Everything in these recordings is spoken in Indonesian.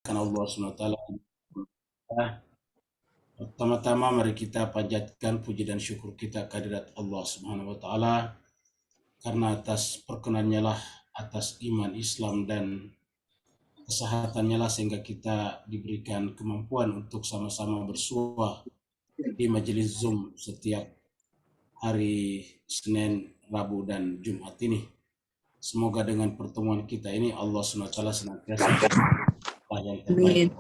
Karena Allah SWT. Pertama-tama mari kita panjatkan puji dan syukur kita kehadirat Allah Subhanahu wa taala, karena atas perkenannya lah, atas iman Islam dan kesehatannya lah, sehingga kita diberikan kemampuan untuk sama-sama bersuah di majelis Zoom setiap hari Senin, Rabu, dan Jumat ini. Semoga dengan pertemuan kita ini Allah SWT senantiasa yang terbaik.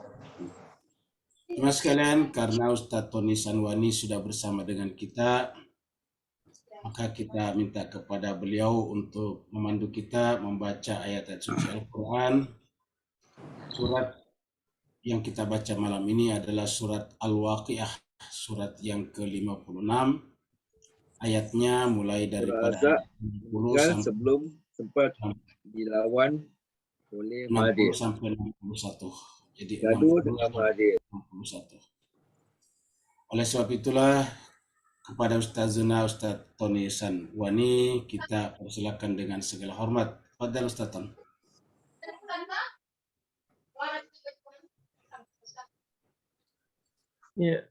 Terima sekalian, karena Ustadz Tony Sanwani sudah bersama dengan kita, maka kita minta kepada beliau untuk memandu kita membaca ayat-ayat suci Al-Quran. Surat yang kita baca malam ini adalah surat Al-Waqiah, surat yang ke-56. Ayatnya mulai daripada ayat 60 sampai sebelum sempat dilawan oleh Mahathir sampai 61. Jadi gaduh dengan Mahathir. 61. Oleh sebab itulah, kepada Ustazuna Ustadz Tony Sanwani kita persilakan dengan segala hormat. Fadhal Ustaz Ton. Ya.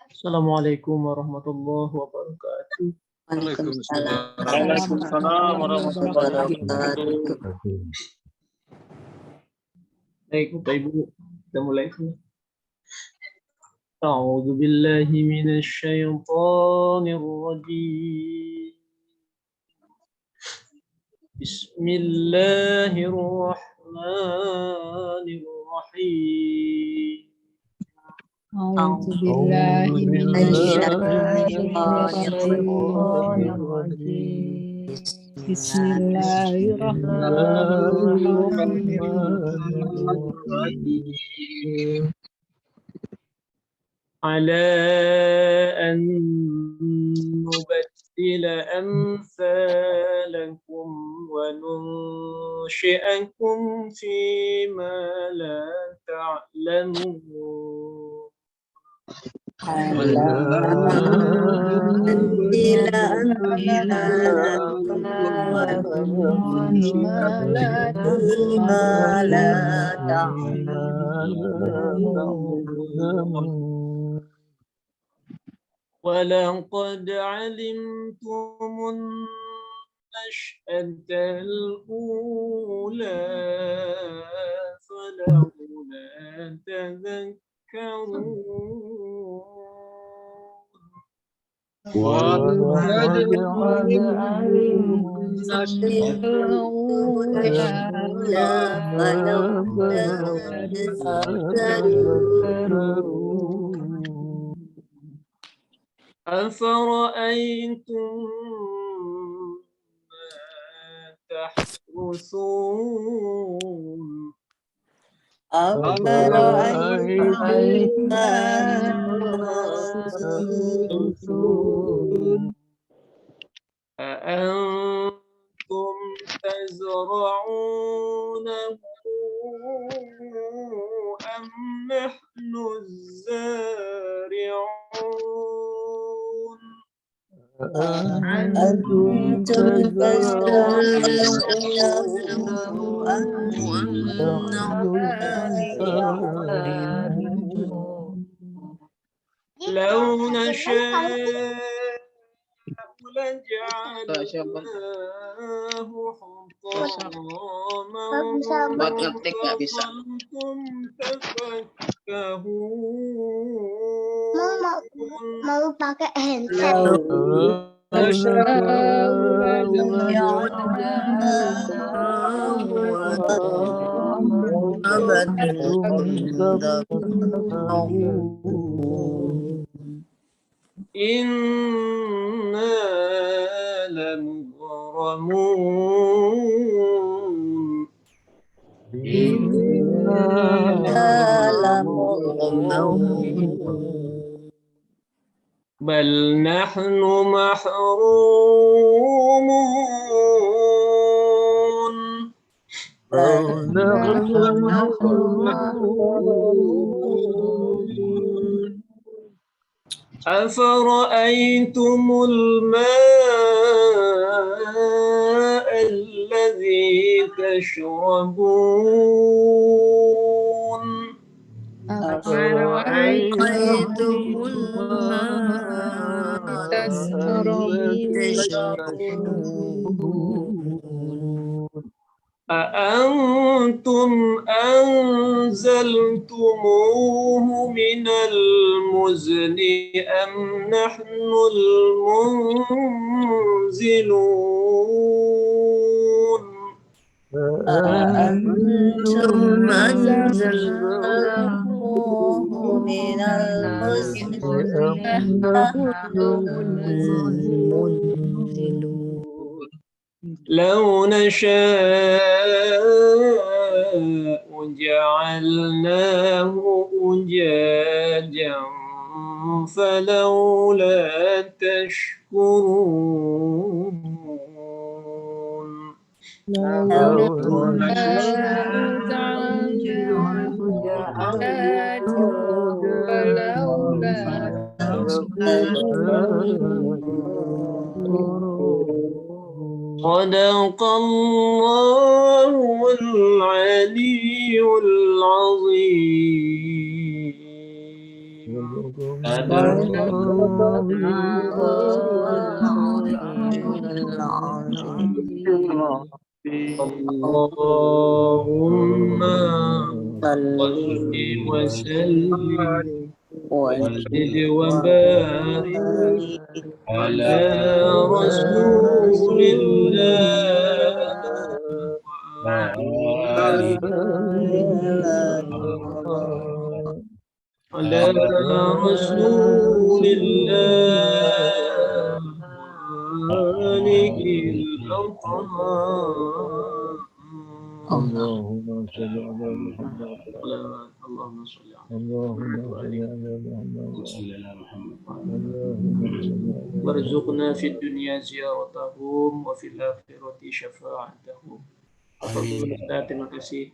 Assalamualaikum warahmatullahi wabarakatuh. Waalaikumsalam warahmatullahi wabarakatuh. Baik, Bapak Ibu, kita mulai. A'udzu billahi minasy syaithanir rajim. Bismillahirrahmanirrahim. A'udzu billahi minasy syaithanir rajim. Bismillahirrahmanirrahim. Ala an nubaddila amsalakum wa nunshi'akum fima la ta'lamun. ولقد علمتم النشأة الأولى فلولا تذكرون. ولقد أفرأيتم ما تحرثون أأنتم تزرعونه أم نحن الزارعون أأنتم تزرعونه أم نحن الزارعون لو نشاء لجعلناه حطاما فظلتم تفكهون. mau pakai handset. Inna lamughlamun. Bal nahnu mahrumun. أفرأيتم الماء الذي تشربون أفرأيتم الماء الذي تشربون أأنتم أنزلتموه من المزن أم نحن المنزلون أأنتم أنزلتموه من المزن أم نحن المنزلون لو نشاء جعلناه أجاجا فلولا تشكرون لو نشاء جعلناه أجاجا فلولا تشكرون صدق الله العلي العظيم صدق الله العظيم اللهم صل وسلم وزد وبارك على رسول الله على رسول الله وآله الأطهار اللهم صل على محمد اللهم صل على اللهم صل على محمد اللهم صل على وارزقنا في الدنيا زيارتهم وفي الآخرة شفاعتهم. Terima kasih.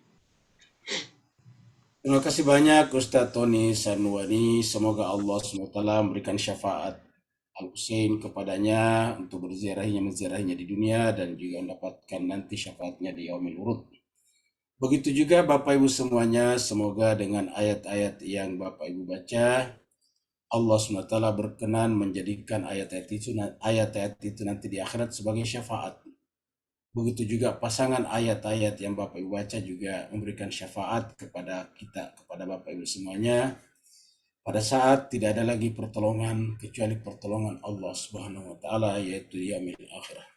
Terima kasih banyak Ustadz Tony Sanwani. Semoga Allah SWT memberikan syafaat Al-Husain kepadanya untuk menziarahinya di dunia dan juga mendapatkan nanti syafaatnya di Yaumil Wurud. Begitu juga Bapak Ibu semuanya, semoga dengan ayat-ayat yang Bapak Ibu baca, Allah SWT berkenan menjadikan ayat-ayat itu nanti di akhirat sebagai syafaat. Begitu juga pasangan ayat-ayat yang Bapak Ibu baca juga memberikan syafaat kepada kita, kepada Bapak Ibu semuanya, pada saat tidak ada lagi pertolongan kecuali pertolongan Allah Subhanahu wa taala, yaitu yaumil akhirah.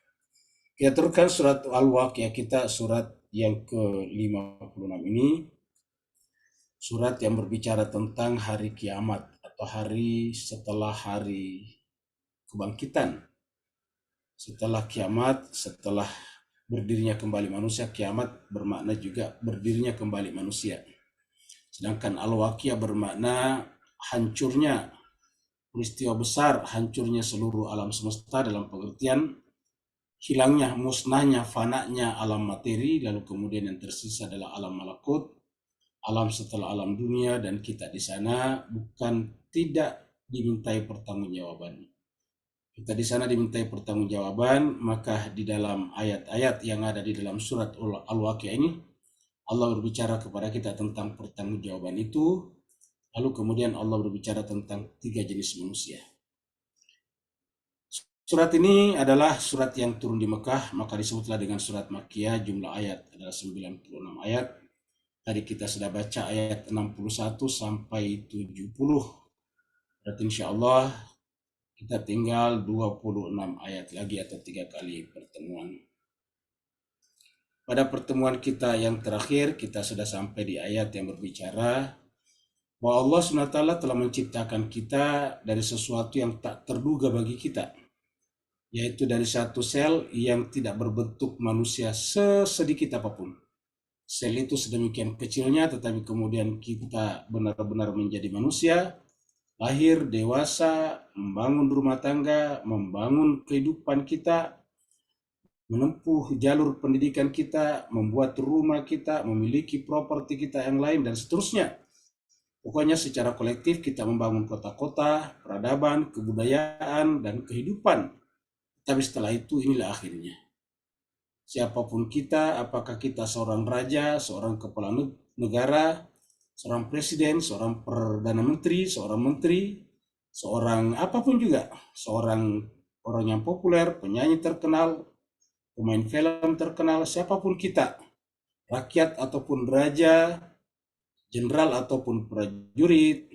Kita teruskan surat Al-Waqiah kita, surat yang ke-56 ini, surat yang berbicara tentang hari kiamat atau hari setelah hari kebangkitan. Setelah kiamat, setelah berdirinya kembali manusia, kiamat bermakna juga berdirinya kembali manusia. Sedangkan Al-Waqiah bermakna hancurnya peristiwa besar, hancurnya seluruh alam semesta dalam pengertian hilangnya, musnahnya, fananya alam materi, lalu kemudian yang tersisa adalah alam malakut, alam setelah alam dunia, dan kita di sana bukan tidak dimintai pertanggungjawaban. Kita di sana dimintai pertanggungjawaban, maka di dalam ayat-ayat yang ada di dalam surat Al-Waqiah ini, Allah berbicara kepada kita tentang pertanggungjawaban itu, lalu kemudian Allah berbicara tentang 3 jenis manusia. Surat ini adalah surat yang turun di Mekah, maka disebutlah dengan surat Makkiyah. Jumlah ayat adalah 96 ayat. Tadi kita sudah baca ayat 61 sampai 70. Berarti insya Allah kita tinggal 26 ayat lagi atau 3 kali pertemuan. Pada pertemuan kita yang terakhir, kita sudah sampai di ayat yang berbicara bahwa Allah SWT telah menciptakan kita dari sesuatu yang tak terduga bagi kita, yaitu dari satu sel yang tidak berbentuk manusia sesedikit apapun. Sel itu sedemikian kecilnya, tetapi kemudian kita benar-benar menjadi manusia, lahir, dewasa, membangun rumah tangga, membangun kehidupan kita, menempuh jalur pendidikan kita, membuat rumah kita, memiliki properti kita yang lain, dan seterusnya. Pokoknya secara kolektif kita membangun kota-kota, peradaban, kebudayaan, dan kehidupan. Tapi setelah itu inilah akhirnya. siapapun kita, apakah kita seorang raja, seorang kepala negara, seorang presiden, seorang perdana menteri, seorang apapun juga, seorang orang yang populer, penyanyi terkenal, pemain film terkenal, siapapun kita, rakyat ataupun raja, jenderal ataupun prajurit,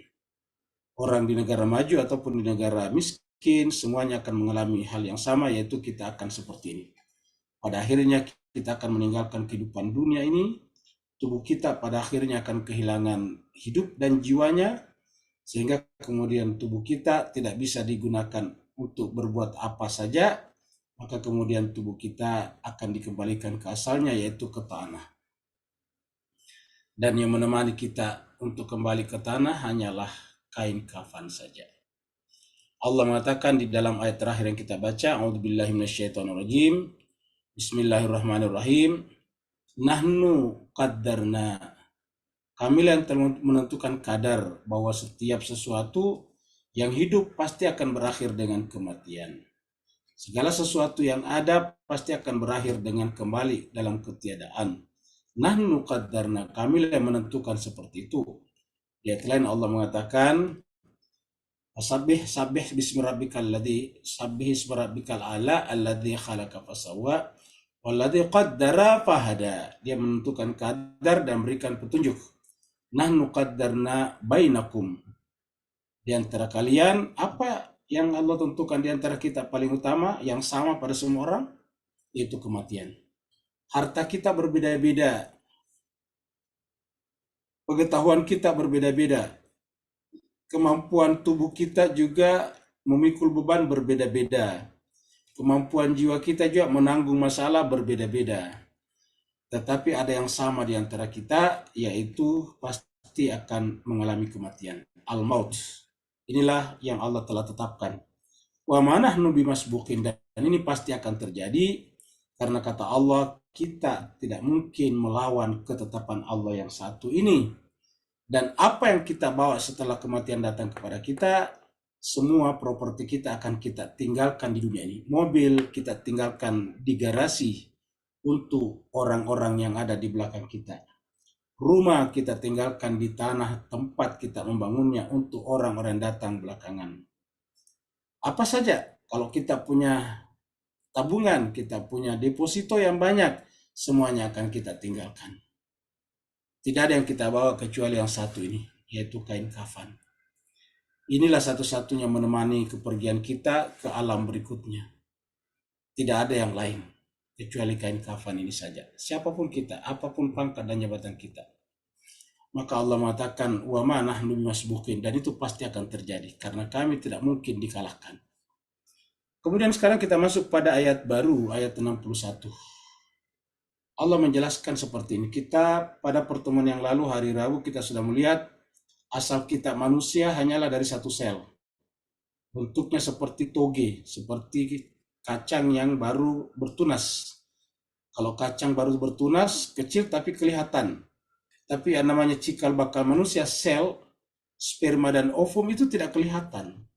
orang di negara maju ataupun di negara miskin, semuanya akan mengalami hal yang sama, yaitu kita akan seperti ini. Pada akhirnya kita akan meninggalkan kehidupan dunia ini, tubuh kita pada akhirnya akan kehilangan hidup dan jiwanya, sehingga kemudian tubuh kita tidak bisa digunakan untuk berbuat apa saja, maka kemudian tubuh kita akan dikembalikan ke asalnya, yaitu ke tanah. Dan yang menemani kita untuk kembali ke tanah hanyalah kain kafan saja. Allah mengatakan di dalam ayat terakhir yang kita baca, A'udzubillahi minasyaitonirrajim, Bismillahirrahmanirrahim, Nahnu qaddarna, kami yang telah menentukan kadar bahwa setiap sesuatu yang hidup pasti akan berakhir dengan kematian. Segala sesuatu yang ada pasti akan berakhir dengan kembali dalam ketiadaan. Nahnu qaddarna, kami yang menentukan seperti itu. Di ayat lain Allah mengatakan, Sabbih bismi rabbikal ladzi, sabbih ismi rabbikal ala alladzi khalaqa fasawwa walladzi qaddara fahada. Dia menentukan kadar dan berikan petunjuk. Nahnu qaddarna bainakum, di antara kalian apa yang Allah tentukan di antara kita paling utama, yang sama pada semua orang, yaitu kematian. Harta kita berbeda-beda, pengetahuan kita berbeda-beda, kemampuan tubuh kita juga memikul beban berbeda-beda, kemampuan jiwa kita juga menanggung masalah berbeda-beda. Tetapi ada yang sama di antara kita, yaitu pasti akan mengalami kematian, al-maut. Inilah yang Allah telah tetapkan. Wa ma nahnu bimasbuqin, dan ini pasti akan terjadi, karena kata Allah, kita tidak mungkin melawan ketetapan Allah yang satu ini. Dan apa yang kita bawa setelah kematian datang kepada kita, semua properti kita akan kita tinggalkan di dunia ini. Mobil kita tinggalkan di garasi untuk orang-orang yang ada di belakang kita. Rumah kita tinggalkan di tanah tempat kita membangunnya untuk orang-orang yang datang belakangan. Apa saja, kalau kita punya tabungan, kita punya deposito yang banyak, semuanya akan kita tinggalkan. Tidak ada yang kita bawa kecuali yang satu ini, yaitu kain kafan. Inilah satu-satunya menemani kepergian kita ke alam berikutnya. Tidak ada yang lain kecuali kain kafan ini saja. Siapapun kita, apapun pangkat dan jabatan kita. Maka Allah mengatakan, wa ma nahnu bimasbuqin, dan itu pasti akan terjadi karena kami tidak mungkin dikalahkan. Kemudian sekarang kita masuk pada ayat baru, ayat 61. Allah menjelaskan seperti ini. Kita pada pertemuan yang lalu hari Rabu kita sudah melihat asal kita manusia hanyalah dari satu sel. Bentuknya seperti toge, seperti kacang yang baru bertunas. Kalau kacang baru bertunas, kecil tapi kelihatan. Tapi yang namanya cikal bakal manusia, sel, sperma dan ovum itu tidak kelihatan.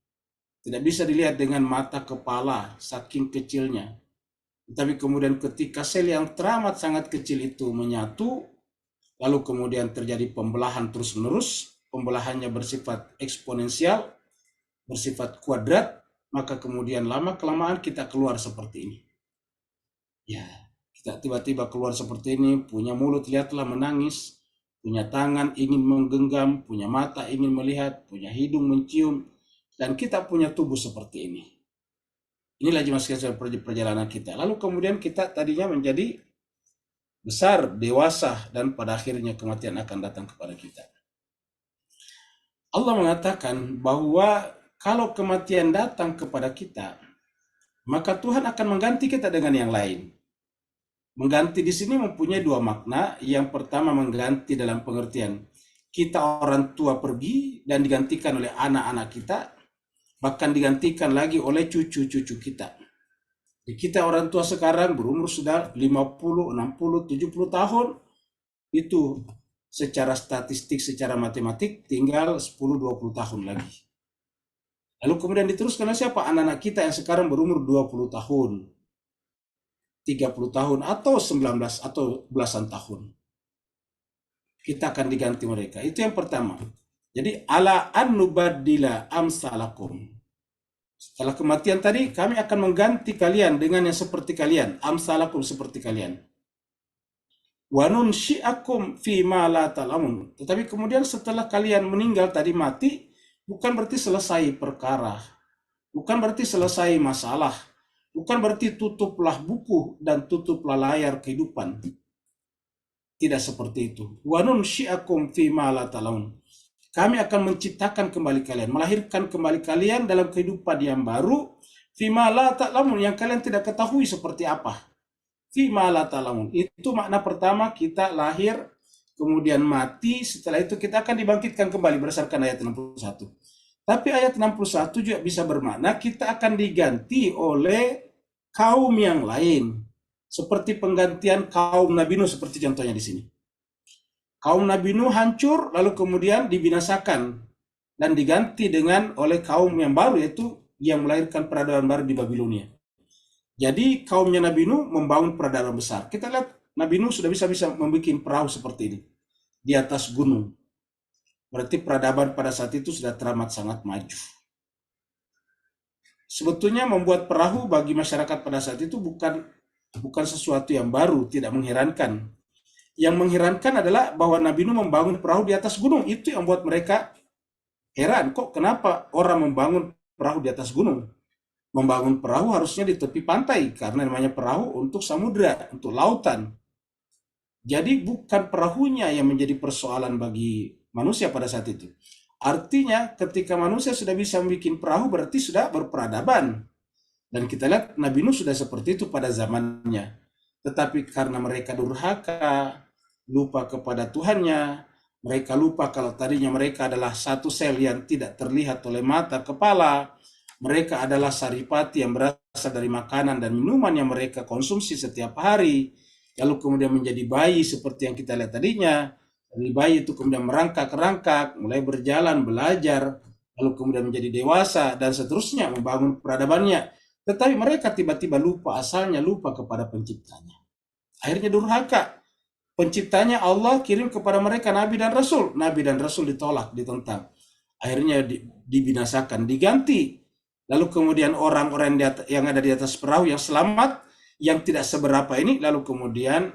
Tidak bisa dilihat dengan mata kepala, saking kecilnya. Tapi kemudian ketika sel yang teramat sangat kecil itu menyatu, lalu kemudian terjadi pembelahan terus-menerus, pembelahannya bersifat eksponensial, bersifat kuadrat, maka kemudian lama-kelamaan kita keluar seperti ini. Ya, kita tiba-tiba keluar seperti ini, punya mulut lihatlah menangis, punya tangan ingin menggenggam, punya mata ingin melihat, punya hidung mencium, dan kita punya tubuh seperti ini. Inilah jemaah perjalanan kita. Lalu kemudian kita tadinya menjadi besar, dewasa, dan pada akhirnya kematian akan datang kepada kita. Allah mengatakan bahwa kalau kematian datang kepada kita, maka Tuhan akan mengganti kita dengan yang lain. Mengganti di sini mempunyai dua makna. Yang pertama mengganti dalam pengertian kita orang tua pergi dan digantikan oleh anak-anak kita, bahkan digantikan lagi oleh cucu-cucu kita. Jadi kita orang tua sekarang berumur sudah 50, 60, 70 tahun, itu secara statistik, secara matematik tinggal 10-20 tahun lagi. Lalu kemudian diteruskan oleh siapa? Anak-anak kita yang sekarang berumur 20 tahun. 30 tahun atau 19 atau belasan tahun. Kita akan diganti mereka. Itu yang pertama. Jadi ala an nubaddila amsalakum. Setelah kematian tadi, kami akan mengganti kalian dengan yang seperti kalian. Amsalakum, seperti kalian. Wa nunsyi'akum fi ma la ta'lamun. Tetapi kemudian setelah kalian meninggal tadi, mati, bukan berarti selesai perkara. Bukan berarti selesai masalah. Bukan berarti tutuplah buku dan tutuplah layar kehidupan. Tidak seperti itu. Wa nunsyi'akum fi ma la ta'lamun. Kami akan menciptakan kembali kalian, melahirkan kembali kalian dalam kehidupan yang baru, fima la ta'lamun, yang kalian tidak ketahui seperti apa. Fima la ta'lamun. Itu makna pertama, kita lahir, kemudian mati, setelah itu kita akan dibangkitkan kembali berdasarkan ayat 61. Tapi ayat 61 juga bisa bermakna kita akan diganti oleh kaum yang lain. Seperti penggantian kaum Nabi Nuh, seperti contohnya di sini. Kaum Nabi Nuh hancur, lalu kemudian dibinasakan dan diganti dengan oleh kaum yang baru, yaitu yang melahirkan peradaban baru di Babilonia. Jadi kaumnya Nabi Nuh membangun peradaban besar. Kita lihat Nabi Nuh sudah bisa membuat perahu seperti ini di atas gunung. Berarti peradaban pada saat itu sudah teramat sangat maju. Sebetulnya membuat perahu bagi masyarakat pada saat itu bukan sesuatu yang baru, tidak mengherankan. Yang mengherankan adalah bahwa Nabi Nuh membangun perahu di atas gunung. Itu yang membuat mereka heran. Kok kenapa orang membangun perahu di atas gunung? Membangun perahu harusnya di tepi pantai, karena namanya perahu untuk samudra, untuk lautan. Jadi bukan perahunya yang menjadi persoalan bagi manusia pada saat itu. Artinya ketika manusia sudah bisa membuat perahu, berarti sudah berperadaban. Dan kita lihat Nabi Nuh sudah seperti itu pada zamannya. Tetapi karena mereka durhaka, lupa kepada Tuhannya, mereka lupa kalau tadinya mereka adalah satu sel yang tidak terlihat oleh mata kepala, mereka adalah saripati yang berasal dari makanan dan minuman yang mereka konsumsi setiap hari, lalu kemudian menjadi bayi seperti yang kita lihat tadinya. Dari bayi itu kemudian merangkak-rangkak, mulai berjalan, belajar, lalu kemudian menjadi dewasa, dan seterusnya membangun peradabannya. Tetapi mereka tiba-tiba lupa asalnya, lupa kepada penciptanya. Akhirnya durhaka. Penciptanya Allah kirim kepada mereka Nabi dan Rasul. Nabi dan Rasul ditolak, ditentang. Akhirnya dibinasakan, diganti. Lalu kemudian orang-orang yang ada di atas perahu yang selamat, yang tidak seberapa ini, lalu kemudian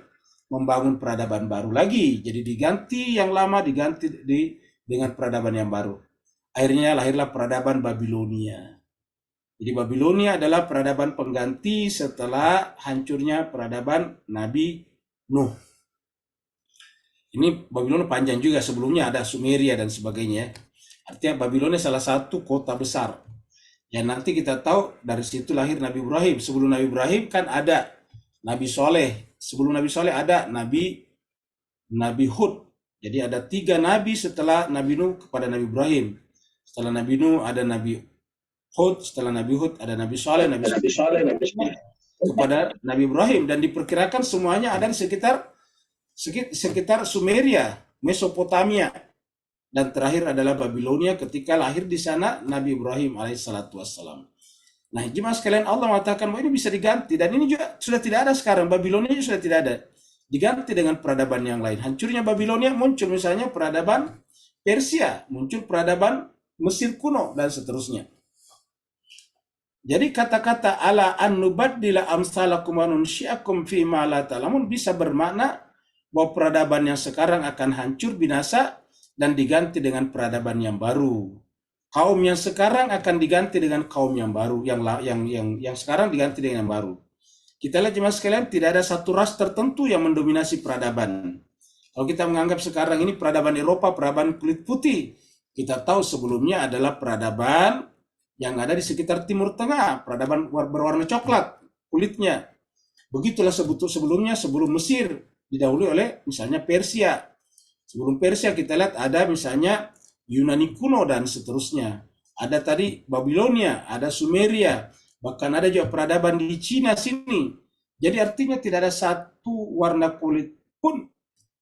membangun peradaban baru lagi. Jadi diganti yang lama, diganti dengan peradaban yang baru. Akhirnya lahirlah peradaban Babilonia. Jadi Babilonia adalah peradaban pengganti setelah hancurnya peradaban Nabi Nuh. Ini Babilonia panjang juga, sebelumnya ada Sumeria dan sebagainya. Artinya Babilonia salah satu kota besar. Ya nanti kita tahu dari situ lahir Nabi Ibrahim. Sebelum Nabi Ibrahim kan ada Nabi Soleh. Sebelum Nabi Soleh ada Nabi Hud. Jadi ada 3 nabi setelah Nabi Nuh kepada Nabi Ibrahim. Setelah Nabi Nuh ada Nabi Hud, setelah Nabi Hud ada Nabi Soleh, Nabi kepada Nabi Ibrahim, dan diperkirakan semuanya ada di sekitar Sumeria, Mesopotamia, dan terakhir adalah Babilonia ketika lahir di sana Nabi Ibrahim alaihissalatu wassalam. Nah, jemaah sekalian, Allah mengatakan bahwa ini bisa diganti, dan ini juga sudah tidak ada sekarang. Babilonia juga sudah tidak ada, diganti dengan peradaban yang lain. Hancurnya Babilonia, muncul misalnya peradaban Persia, muncul peradaban Mesir kuno, dan seterusnya. Jadi kata-kata ala an nubaddila amsalakum wa nunsyi'akum fi ma la ta'lamun bisa bermakna bahwa peradaban yang sekarang akan hancur binasa dan diganti dengan peradaban yang baru. Kaum yang sekarang akan diganti dengan kaum yang baru, yang sekarang diganti dengan yang baru. Kita lihat jemaah sekalian, tidak ada satu ras tertentu yang mendominasi peradaban. Kalau kita menganggap sekarang ini peradaban Eropa, peradaban kulit putih, kita tahu sebelumnya adalah peradaban yang ada di sekitar Timur Tengah, peradaban berwarna coklat kulitnya. Begitulah sebelumnya, sebelum Mesir didahului oleh misalnya Persia. Sebelum Persia kita lihat ada misalnya Yunani kuno dan seterusnya. Ada tadi Babilonia, ada Sumeria, bahkan ada juga peradaban di Cina sini. Jadi artinya tidak ada satu warna kulit pun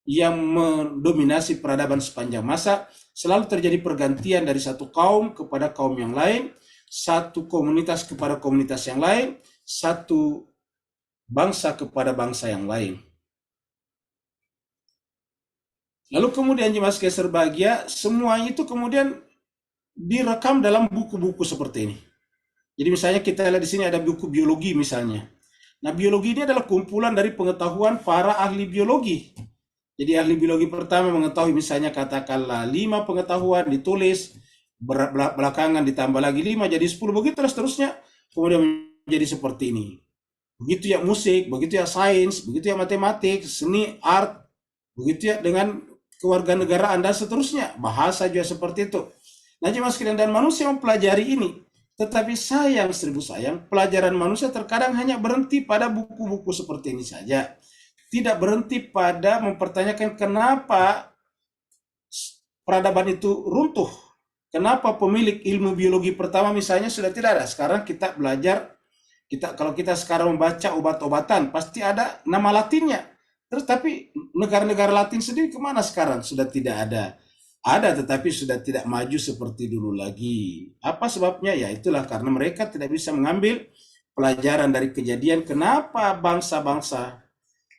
yang mendominasi peradaban sepanjang masa. Selalu terjadi pergantian dari satu kaum kepada kaum yang lain, satu komunitas kepada komunitas yang lain, satu bangsa kepada bangsa yang lain. Lalu kemudian jemaah sekalian berbahagia, semua itu kemudian direkam dalam buku-buku seperti ini. Jadi misalnya kita lihat di sini ada buku biologi misalnya. Nah, biologi ini adalah kumpulan dari pengetahuan para ahli biologi. Jadi ahli biologi pertama mengetahui misalnya katakanlah 5 pengetahuan ditulis, belakangan ditambah lagi 5 jadi 10, begitu seterusnya, kemudian menjadi seperti ini. Begitu ya musik, begitu ya sains, begitu ya matematik, seni, art, begitu ya dengan kewarganegaraan dan seterusnya, bahasa juga seperti itu. Nah, jemaah sekalian, dan manusia mempelajari ini. Tetapi sayang, seribu sayang, pelajaran manusia terkadang hanya berhenti pada buku-buku seperti ini saja. Tidak berhenti pada mempertanyakan kenapa peradaban itu runtuh. Kenapa pemilik ilmu biologi pertama misalnya sudah tidak ada. Sekarang kita belajar, kalau kita sekarang membaca obat-obatan, pasti ada nama latinnya. Terus tapi negara-negara latin sendiri kemana sekarang? Sudah tidak ada. Ada, tetapi sudah tidak maju seperti dulu lagi. Apa sebabnya? Ya itulah karena mereka tidak bisa mengambil pelajaran dari kejadian kenapa bangsa-bangsa,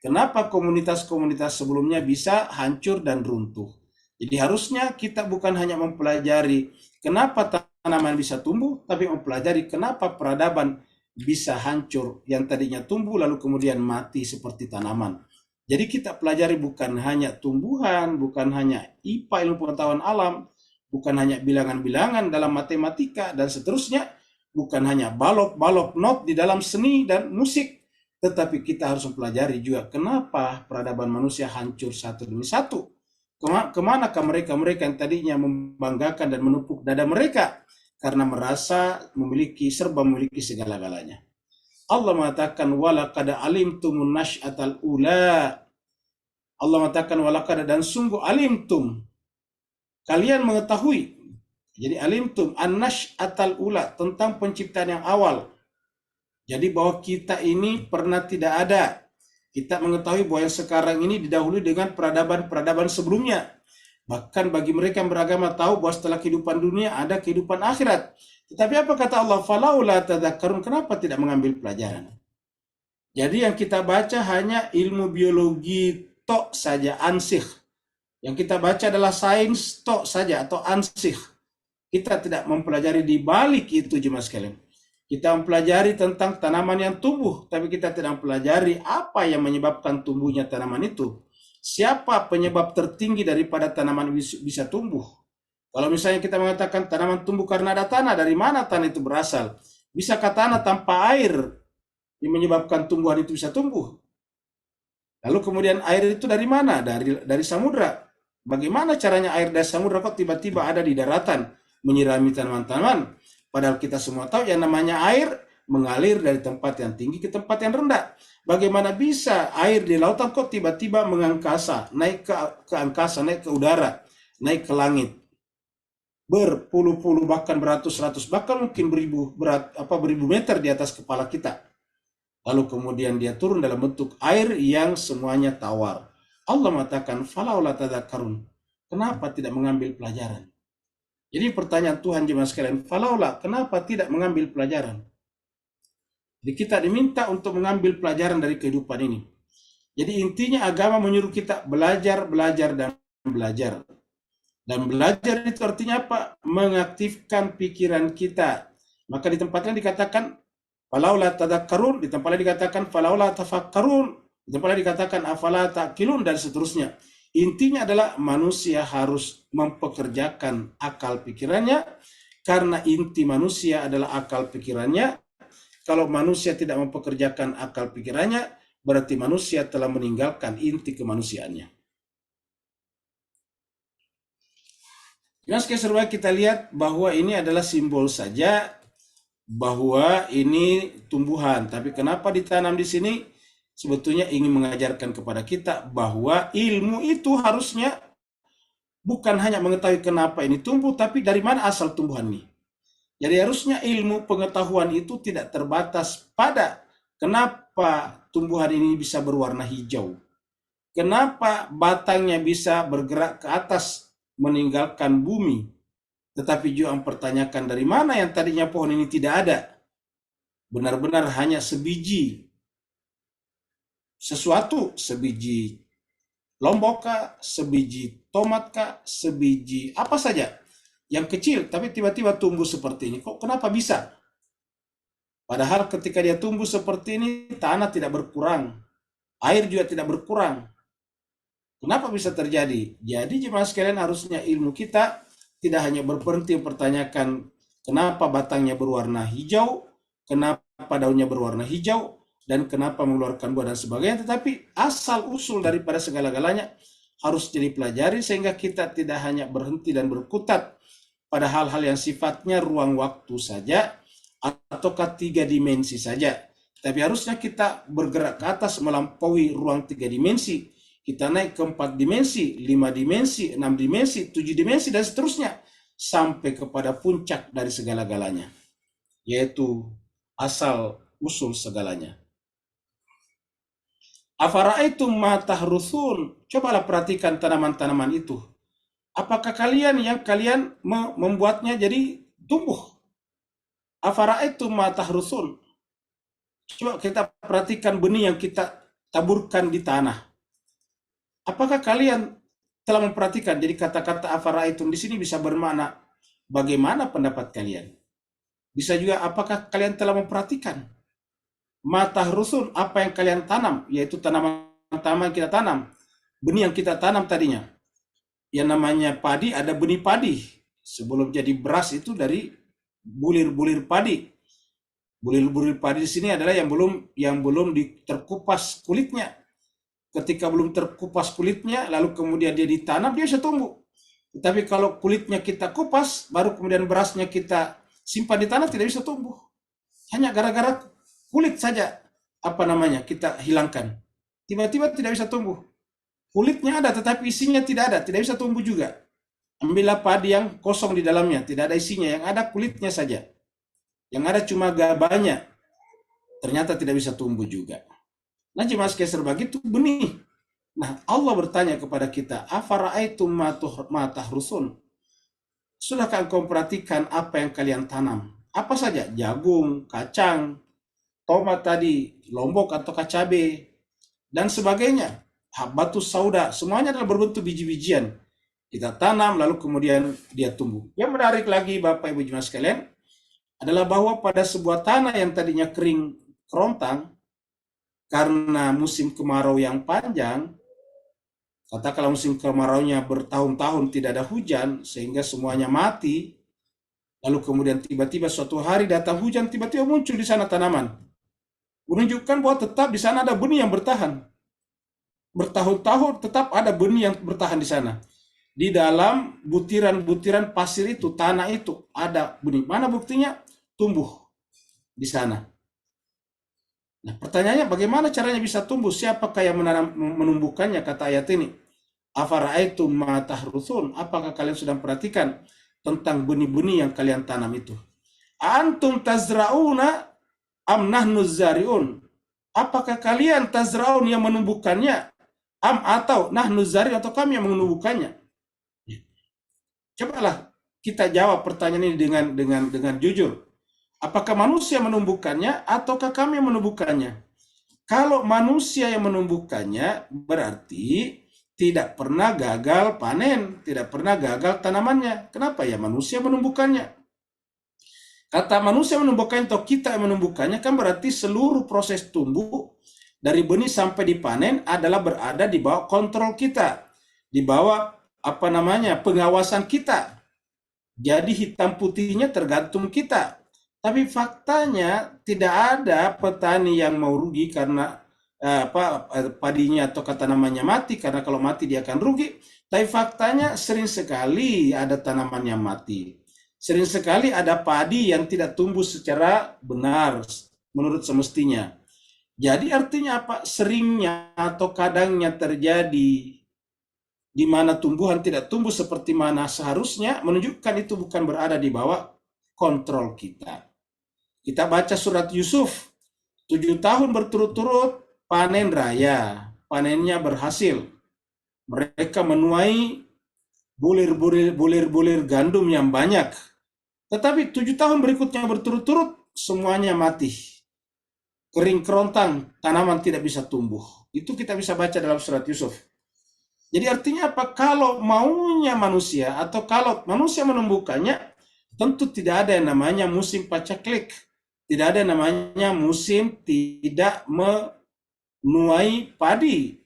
kenapa komunitas-komunitas sebelumnya bisa hancur dan runtuh. Jadi harusnya kita bukan hanya mempelajari kenapa tanaman bisa tumbuh, tapi mempelajari kenapa peradaban bisa hancur yang tadinya tumbuh lalu kemudian mati seperti tanaman. Jadi kita pelajari bukan hanya tumbuhan, bukan hanya IPA, ilmu pengetahuan alam, bukan hanya bilangan-bilangan dalam matematika dan seterusnya, bukan hanya balok-balok not di dalam seni dan musik, tetapi kita harus mempelajari juga kenapa peradaban manusia hancur satu demi satu. Kemanakah mereka-mereka yang tadinya membanggakan dan menepuk dada mereka karena merasa serba memiliki segala-galanya. Allah mengatakan walaqad alimtumun nasy'atal ula. Allah mengatakan walaqad, dan sungguh alimtum, kalian mengetahui. Jadi alimtum an-nasy'atal ula, tentang penciptaan yang awal. Jadi bahwa kita ini pernah tidak ada. Kita mengetahui bahwa yang sekarang ini didahului dengan peradaban-peradaban sebelumnya. Bahkan bagi mereka yang beragama tahu bahwa setelah kehidupan dunia ada kehidupan akhirat. Tetapi apa kata Allah? Falaula tadzakkarun, kenapa tidak mengambil pelajaran? Jadi yang kita baca hanya ilmu biologi tok saja, ansih. Yang kita baca adalah sains tok saja atau ansih. Kita tidak mempelajari di balik itu, jemaah sekalian. Kita mempelajari tentang tanaman yang tumbuh, tapi kita tidak mempelajari apa yang menyebabkan tumbuhnya tanaman itu. Siapa penyebab tertinggi daripada tanaman bisa tumbuh? Kalau misalnya kita mengatakan tanaman tumbuh karena ada tanah, dari mana tanah itu berasal? Bisakah tanah tanpa air yang menyebabkan tumbuhan itu bisa tumbuh? Lalu kemudian air itu dari mana? Dari samudra. Bagaimana caranya air dari samudra kok tiba-tiba ada di daratan menyirami tanaman-tanaman? Padahal kita semua tahu yang namanya air mengalir dari tempat yang tinggi ke tempat yang rendah. Bagaimana bisa air di lautan kok tiba-tiba mengangkasa, naik ke angkasa, naik ke udara, naik ke langit? Berpuluh-puluh bahkan beratus-ratus bahkan mungkin beribu meter di atas kepala kita. Lalu kemudian dia turun dalam bentuk air yang semuanya tawar. Allah mengatakan falaula tadzakkarun, kenapa tidak mengambil pelajaran? Jadi pertanyaan Tuhan jemaah sekalian, falaula, kenapa tidak mengambil pelajaran? Jadi kita diminta untuk mengambil pelajaran dari kehidupan ini. Jadi intinya agama menyuruh kita belajar, dan belajar. Dan belajar itu artinya apa? Mengaktifkan pikiran kita. Maka di tempat lain dikatakan falaula tadzakkarun, di tempat lain dikatakan falaula tafakkarun, di tempat lain dikatakan afala ta'qilun, dan seterusnya. Intinya adalah manusia harus mempekerjakan akal pikirannya, karena inti manusia adalah akal pikirannya. Kalau manusia tidak mempekerjakan akal pikirannya, berarti manusia telah meninggalkan inti kemanusiaannya. Nah, sekarang kita lihat bahwa ini adalah simbol saja bahwa ini tumbuhan. Tapi kenapa ditanam di sini? Sebetulnya ingin mengajarkan kepada kita bahwa ilmu itu harusnya bukan hanya mengetahui kenapa ini tumbuh, tapi dari mana asal tumbuhan ini. Jadi harusnya ilmu pengetahuan itu tidak terbatas pada kenapa tumbuhan ini bisa berwarna hijau. Kenapa batangnya bisa bergerak ke atas meninggalkan bumi, tetapi juga mempertanyakan dari mana yang tadinya pohon ini tidak ada, benar-benar hanya sebiji sesuatu, sebiji lombok kah, sebiji tomat kah, sebiji apa saja yang kecil, tapi tiba-tiba tumbuh seperti ini. Kok kenapa bisa? Padahal ketika dia tumbuh seperti ini, tanah tidak berkurang, air juga tidak berkurang. Kenapa bisa terjadi? Jadi jemaah sekalian, harusnya ilmu kita tidak hanya berhenti mempertanyakan kenapa batangnya berwarna hijau, kenapa daunnya berwarna hijau, dan kenapa mengeluarkan buah dan sebagainya, tetapi asal-usul daripada segala-galanya harus jadi pelajari sehingga kita tidak hanya berhenti dan berkutat pada hal-hal yang sifatnya ruang waktu saja ataukah 3 dimensi saja. Tapi harusnya kita bergerak ke atas melampaui ruang 3 dimensi. Kita naik ke 4 dimensi, 5 dimensi, 6 dimensi, 7 dimensi, dan seterusnya. Sampai kepada puncak dari segala-galanya. Yaitu asal-usul segalanya. Afara'aitum ma tahrusun. Cobalah perhatikan tanaman-tanaman itu. Apakah kalian yang kalian membuatnya jadi tumbuh? Afara'aitum ma tahrusun. Coba kita perhatikan benih yang kita taburkan di tanah. Apakah kalian telah memperhatikan? Jadi kata-kata afara'aitum di sini bisa bermakna bagaimana pendapat kalian? Bisa juga apakah kalian telah memperhatikan? Mata rusun, apa yang kalian tanam, yaitu tanaman-tanaman kita tanam, benih yang kita tanam tadinya. Yang namanya padi, ada benih padi. Sebelum jadi beras itu dari bulir-bulir padi. Bulir-bulir padi di sini adalah yang belum terkupas kulitnya. Ketika belum terkupas kulitnya, lalu kemudian dia ditanam, dia bisa tumbuh. Tetapi kalau kulitnya kita kupas, baru kemudian berasnya kita simpan di tanah, tidak bisa tumbuh. Hanya gara-gara kulit saja kita hilangkan, tiba-tiba tidak bisa tumbuh. Kulitnya ada tetapi isinya tidak ada, tidak bisa tumbuh juga. Ambillah padi yang kosong di dalamnya, tidak ada isinya, yang ada kulitnya saja, yang ada cuma gabahnya, ternyata tidak bisa tumbuh juga. Nah, jemaah sekalian, begitu benih. Nah, Allah bertanya kepada kita, afara'aitum ma tahrusun. Sudahkah engkau perhatikan apa yang kalian tanam? Apa saja? Jagung, kacang, tomat tadi, lombok atau cabai, dan sebagainya. Habbatus sauda, semuanya adalah berbentuk biji-bijian. Kita tanam, lalu kemudian dia tumbuh. Yang menarik lagi, Bapak Ibu jemaah sekalian, adalah bahwa pada sebuah tanah yang tadinya kering kerontang, karena musim kemarau yang panjang, katakanlah musim kemaraunya bertahun-tahun tidak ada hujan, sehingga semuanya mati, lalu kemudian tiba-tiba suatu hari datang hujan, tiba-tiba muncul di sana tanaman. Menunjukkan bahwa tetap di sana ada benih yang bertahan. Bertahun-tahun tetap ada benih yang bertahan di sana. Di dalam butiran-butiran pasir itu, tanah itu, ada benih. Mana buktinya? Tumbuh di sana. Nah, pertanyaannya bagaimana caranya bisa tumbuh? Siapakah yang menumbuhkannya? Kata ayat ini. Afara'aitum ma tahrusun. Apakah kalian sudah perhatikan tentang benih-benih yang kalian tanam itu? Antum tazra'una am nahnu zari'un. Apakah kalian tazra'un yang menumbuhkannya? Am atau nahnu zari'un, atau kami yang menumbuhkannya? Cobalah kita jawab pertanyaan ini dengan jujur. Apakah manusia menumbuhkannya ataukah kami yang menumbuhkannya? Kalau manusia yang menumbuhkannya, berarti tidak pernah gagal panen, tidak pernah gagal tanamannya. Kenapa? Ya manusia menumbuhkannya. Kata manusia menumbuhkannya atau kita yang menumbuhkannya, kan berarti seluruh proses tumbuh dari benih sampai dipanen adalah berada di bawah kontrol kita, di bawah pengawasan kita. Jadi hitam putihnya tergantung kita. Tapi faktanya tidak ada petani yang mau rugi karena padinya atau tanamannya mati, karena kalau mati dia akan rugi. Tapi faktanya sering sekali ada tanaman yang mati. Sering sekali ada padi yang tidak tumbuh secara benar menurut semestinya. Jadi artinya apa? Seringnya atau kadangnya terjadi di mana tumbuhan tidak tumbuh seperti mana seharusnya, menunjukkan itu bukan berada di bawah kontrol kita. Kita baca surat Yusuf, 7 tahun berturut-turut panen raya, panennya berhasil. Mereka menuai bulir-bulir gandum yang banyak. Tetapi 7 tahun berikutnya berturut-turut semuanya mati. Kering kerontang, tanaman tidak bisa tumbuh. Itu kita bisa baca dalam surat Yusuf. Jadi artinya apa? Kalau maunya manusia atau kalau manusia menumbuhkannya, tentu tidak ada yang namanya musim pacaklik. Tidak ada yang namanya musim tidak menuai padi.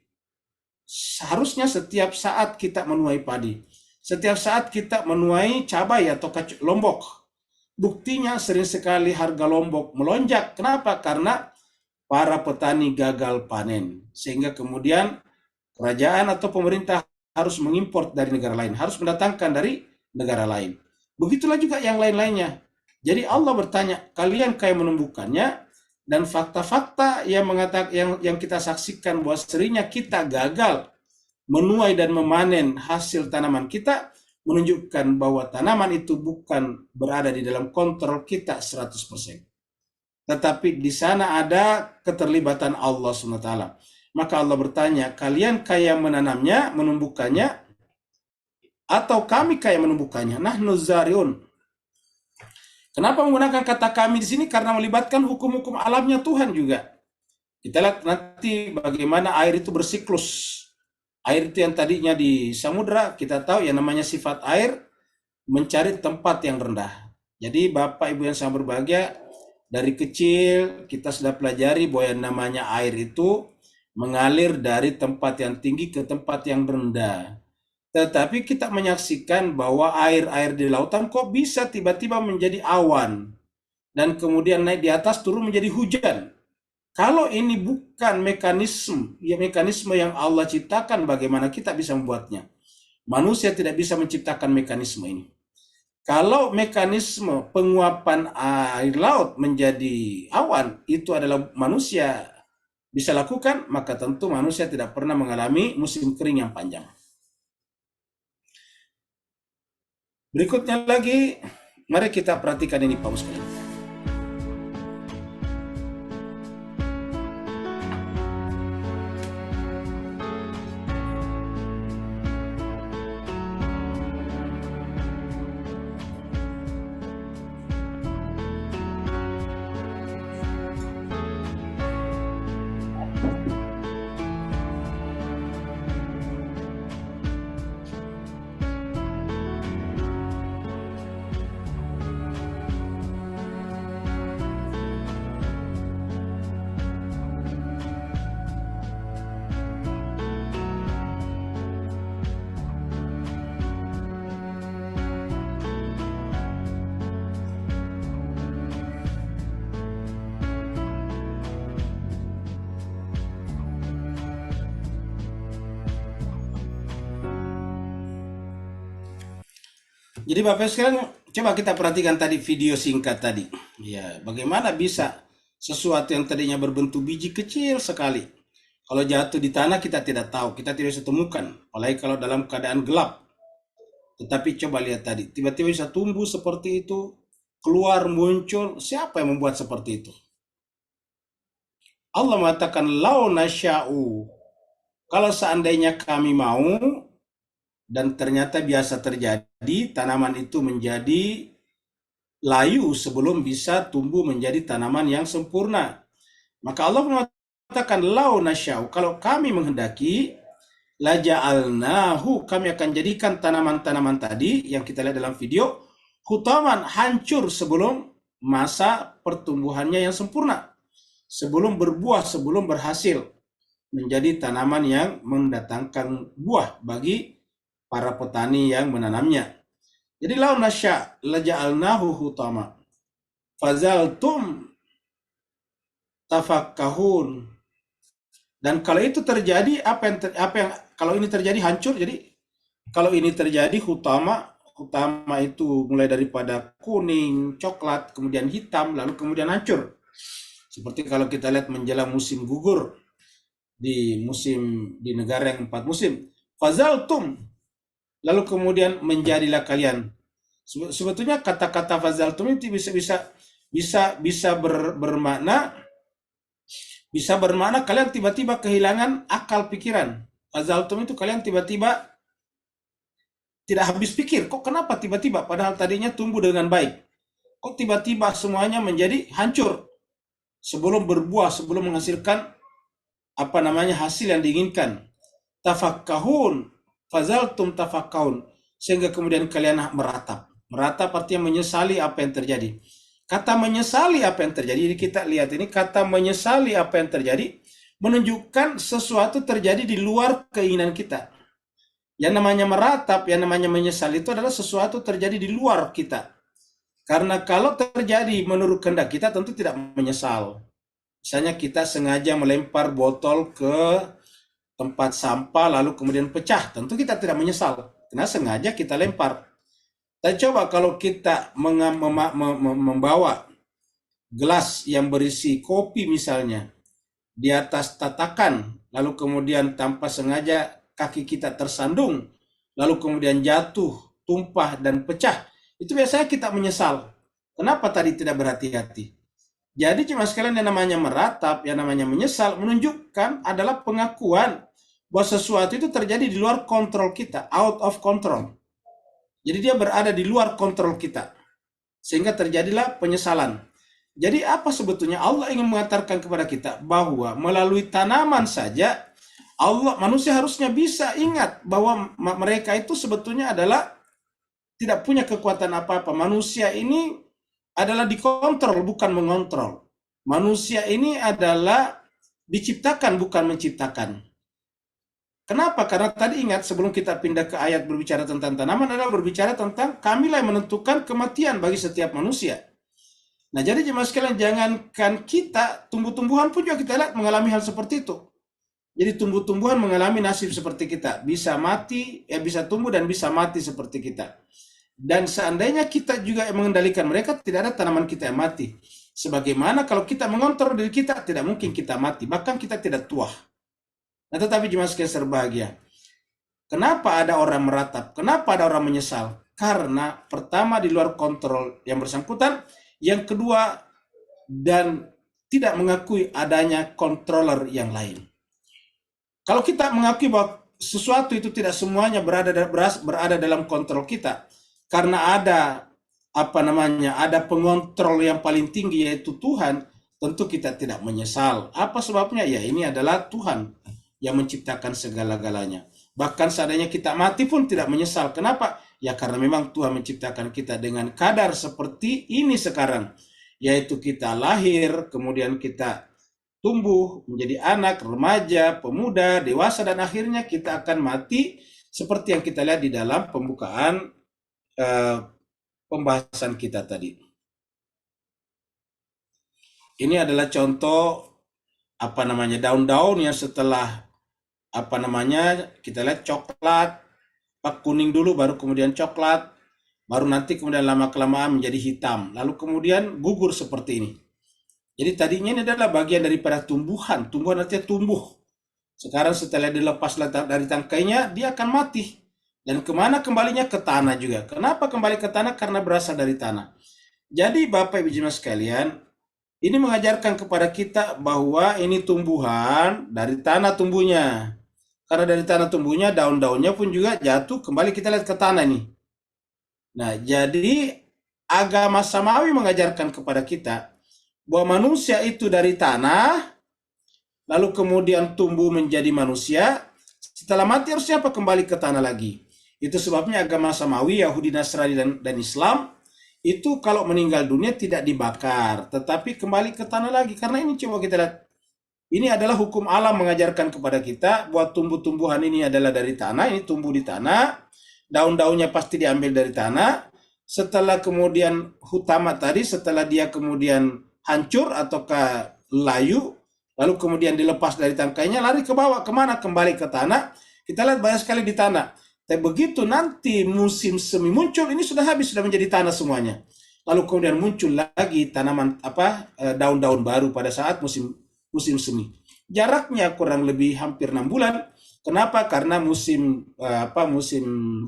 Seharusnya setiap saat kita menuai padi. Setiap saat kita menuai cabai atau lombok. Buktinya sering sekali harga lombok melonjak. Kenapa? Karena para petani gagal panen. Sehingga kemudian kerajaan atau pemerintah harus mengimpor dari negara lain. Harus mendatangkan dari negara lain. Begitulah juga yang lain-lainnya. Jadi Allah bertanya, kalian kayak menumbuhkannya, dan fakta-fakta yang mengatakan yang kita saksikan bahwa seringnya kita gagal menuai dan memanen hasil tanaman kita menunjukkan bahwa tanaman itu bukan berada di dalam kontrol kita 100%. Tetapi di sana ada keterlibatan Allah SWT. Maka Allah bertanya, kalian kayak menanamnya, menumbuhkannya, atau kami kayak menumbuhkannya? Nahnu zariun. Kenapa menggunakan kata kami di sini? Karena melibatkan hukum-hukum alamnya Tuhan juga. Kita lihat nanti bagaimana air itu bersiklus. Air itu yang tadinya di samudra, kita tahu yang namanya sifat air mencari tempat yang rendah. Jadi Bapak Ibu yang sangat berbahagia, dari kecil kita sudah pelajari bahwa yang namanya air itu mengalir dari tempat yang tinggi ke tempat yang rendah. Tetapi kita menyaksikan bahwa air-air di lautan kok bisa tiba-tiba menjadi awan dan kemudian naik di atas turun menjadi hujan. Kalau ini bukan mekanisme yang Allah ciptakan, bagaimana kita bisa membuatnya? Manusia tidak bisa menciptakan mekanisme ini. Kalau mekanisme penguapan air laut menjadi awan itu adalah manusia bisa lakukan, maka tentu manusia tidak pernah mengalami musim kering yang panjang. Berikutnya lagi, mari kita perhatikan ini Pak sekalian. Jadi Bapak sekalian, coba kita perhatikan tadi video singkat tadi. Ya, bagaimana bisa sesuatu yang tadinya berbentuk biji kecil sekali, kalau jatuh di tanah kita tidak tahu, kita tidak bisa temukan, apalagi kalau dalam keadaan gelap. Tetapi coba lihat tadi, tiba-tiba bisa tumbuh seperti itu, keluar muncul, siapa yang membuat seperti itu? Allah mengatakan, lau nasya'u, kalau seandainya kami mau, dan ternyata biasa terjadi, tanaman itu menjadi layu sebelum bisa tumbuh menjadi tanaman yang sempurna. Maka Allah mengatakan, lau nasya'u, kalau kami menghendaki, laja'alnahu, kami akan jadikan tanaman-tanaman tadi yang kita lihat dalam video, hutaman, hancur sebelum masa pertumbuhannya yang sempurna. Sebelum berbuah, sebelum berhasil menjadi tanaman yang mendatangkan buah bagi para petani yang menanamnya. Jadi lau nasya laja'alnahu hutama fazaltum tafakkahun. Dan kalau itu terjadi, apa yang kalau ini terjadi hancur. Jadi kalau ini terjadi hutama itu mulai daripada kuning, coklat, kemudian hitam, lalu kemudian hancur. Seperti kalau kita lihat menjelang musim gugur di negara yang 4 musim. Fazaltum, lalu kemudian menjadilah kalian. Sebetulnya kata-kata fazaltum itu bisa bermakna kalian tiba-tiba kehilangan akal pikiran. Fazaltum itu kalian tiba-tiba tidak habis pikir. Kok kenapa tiba-tiba padahal tadinya tumbuh dengan baik? Kok tiba-tiba semuanya menjadi hancur? Sebelum berbuah, sebelum menghasilkan hasil yang diinginkan. Tafakkahun, fazaltum tafakkahun, sehingga kemudian kalian meratap. Meratap artinya menyesali apa yang terjadi. Kata menyesali apa yang terjadi, jadi kita lihat ini kata menyesali apa yang terjadi menunjukkan sesuatu terjadi di luar keinginan kita. Yang namanya meratap, yang namanya menyesal itu adalah sesuatu terjadi di luar kita. Karena kalau terjadi menurut kehendak kita tentu tidak menyesal. Misalnya kita sengaja melempar botol ke tempat sampah lalu kemudian pecah, tentu kita tidak menyesal karena sengaja kita lempar. Dan coba kalau kita membawa gelas yang berisi kopi misalnya di atas tatakan, lalu kemudian tanpa sengaja kaki kita tersandung, lalu kemudian jatuh, tumpah dan pecah, itu biasanya kita menyesal. Kenapa tadi tidak berhati-hati? Jadi cuma sekalian yang namanya meratap, yang namanya menyesal menunjukkan adalah pengakuan bahwa sesuatu itu terjadi di luar kontrol kita, out of control. Jadi dia berada di luar kontrol kita. Sehingga terjadilah penyesalan. Jadi apa sebetulnya Allah ingin mengatakan kepada kita bahwa melalui tanaman saja manusia harusnya bisa ingat bahwa mereka itu sebetulnya adalah tidak punya kekuatan apa-apa. Manusia ini adalah dikontrol bukan mengontrol. Manusia ini adalah diciptakan bukan menciptakan. Kenapa? Karena tadi ingat sebelum kita pindah ke ayat berbicara tentang tanaman adalah berbicara tentang kamilah yang menentukan kematian bagi setiap manusia. Nah, jadi jemaah sekalian, jangankan kita, tumbuh-tumbuhan pun juga kita lihat mengalami hal seperti itu. Jadi tumbuh-tumbuhan mengalami nasib seperti kita, bisa mati, bisa tumbuh dan bisa mati seperti kita. Dan seandainya kita juga mengendalikan mereka, tidak ada tanaman kita yang mati. Sebagaimana kalau kita mengontrol diri kita, tidak mungkin kita mati, bahkan kita tidak tua. Nah, tetapi jemaah sekalian berbahagia. Kenapa ada orang meratap? Kenapa ada orang menyesal? Karena pertama di luar kontrol yang bersangkutan, yang kedua dan tidak mengakui adanya controller yang lain. Kalau kita mengakui bahwa sesuatu itu tidak semuanya berada dalam kontrol kita, karena ada ada pengontrol yang paling tinggi yaitu Tuhan, tentu kita tidak menyesal. Apa sebabnya? Ya, ini adalah Tuhan yang menciptakan segala-galanya. Bahkan seandainya kita mati pun tidak menyesal. Kenapa? Ya karena memang Tuhan menciptakan kita dengan kadar seperti ini sekarang. Yaitu kita lahir, kemudian kita tumbuh menjadi anak, remaja, pemuda, dewasa, dan akhirnya kita akan mati seperti yang kita lihat di dalam pembukaan pembahasan kita tadi. Ini adalah contoh daun-daun yang setelah kita lihat coklat, kuning dulu baru kemudian coklat, baru nanti kemudian lama-kelamaan menjadi hitam, lalu kemudian gugur seperti ini. Jadi tadinya ini adalah bagian daripada tumbuhan artinya tumbuh. Sekarang setelah dilepas dari tangkainya, dia akan mati. Dan kemana kembalinya? Ke tanah juga. Kenapa kembali ke tanah? Karena berasal dari tanah. Jadi Bapak Ibu jemaah sekalian, ini mengajarkan kepada kita bahwa ini tumbuhan dari tanah tumbuhnya. Karena dari tanah tumbuhnya, daun-daunnya pun juga jatuh, kembali kita lihat ke tanah ini. Nah, jadi agama samawi mengajarkan kepada kita bahwa manusia itu dari tanah, lalu kemudian tumbuh menjadi manusia, setelah mati harusnya kembali ke tanah lagi. Itu sebabnya agama samawi, Yahudi, Nasrani, dan Islam, itu kalau meninggal dunia tidak dibakar, tetapi kembali ke tanah lagi. Karena ini coba kita lihat, ini adalah hukum alam mengajarkan kepada kita bahwa tumbuh-tumbuhan ini adalah dari tanah, ini tumbuh di tanah, daun-daunnya pasti diambil dari tanah. Setelah kemudian hutama tadi, setelah dia kemudian hancur ataukah layu, lalu kemudian dilepas dari tangkainya, lari ke bawah, kemana? Kembali ke tanah. Kita lihat banyak sekali di tanah. Tapi begitu nanti musim semi muncul, ini sudah habis, sudah menjadi tanah semuanya. Lalu kemudian muncul lagi tanaman daun-daun baru pada saat musim semi. Jaraknya kurang lebih hampir 6 bulan. Kenapa? Karena musim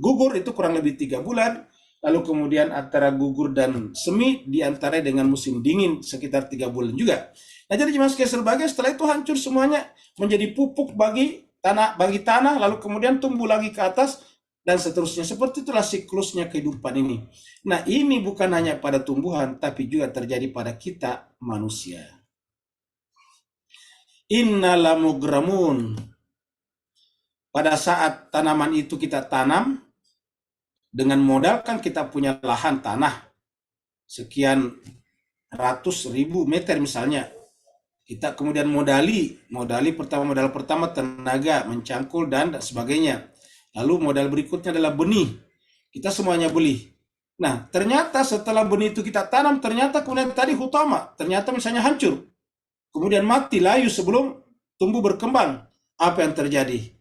gugur itu kurang lebih 3 bulan. Lalu kemudian antara gugur dan semi diantara dengan musim dingin sekitar 3 bulan juga. Nah, jadi jemaah sekalian berbahagia, setelah itu hancur semuanya menjadi pupuk bagi tanah, lalu kemudian tumbuh lagi ke atas dan seterusnya. Seperti itulah siklusnya kehidupan ini. Nah, ini bukan hanya pada tumbuhan tapi juga terjadi pada kita manusia. Inna lamugramun. Pada saat tanaman itu kita tanam, dengan modal kan kita punya lahan tanah sekian ratus ribu meter misalnya. Kita kemudian modal pertama tenaga, mencangkul dan sebagainya. Lalu modal berikutnya adalah benih. Kita semuanya beli. Nah, ternyata setelah benih itu kita tanam, ternyata kemudian tadi hutama, ternyata misalnya hancur. Kemudian mati, layu sebelum tumbuh berkembang. Apa yang terjadi?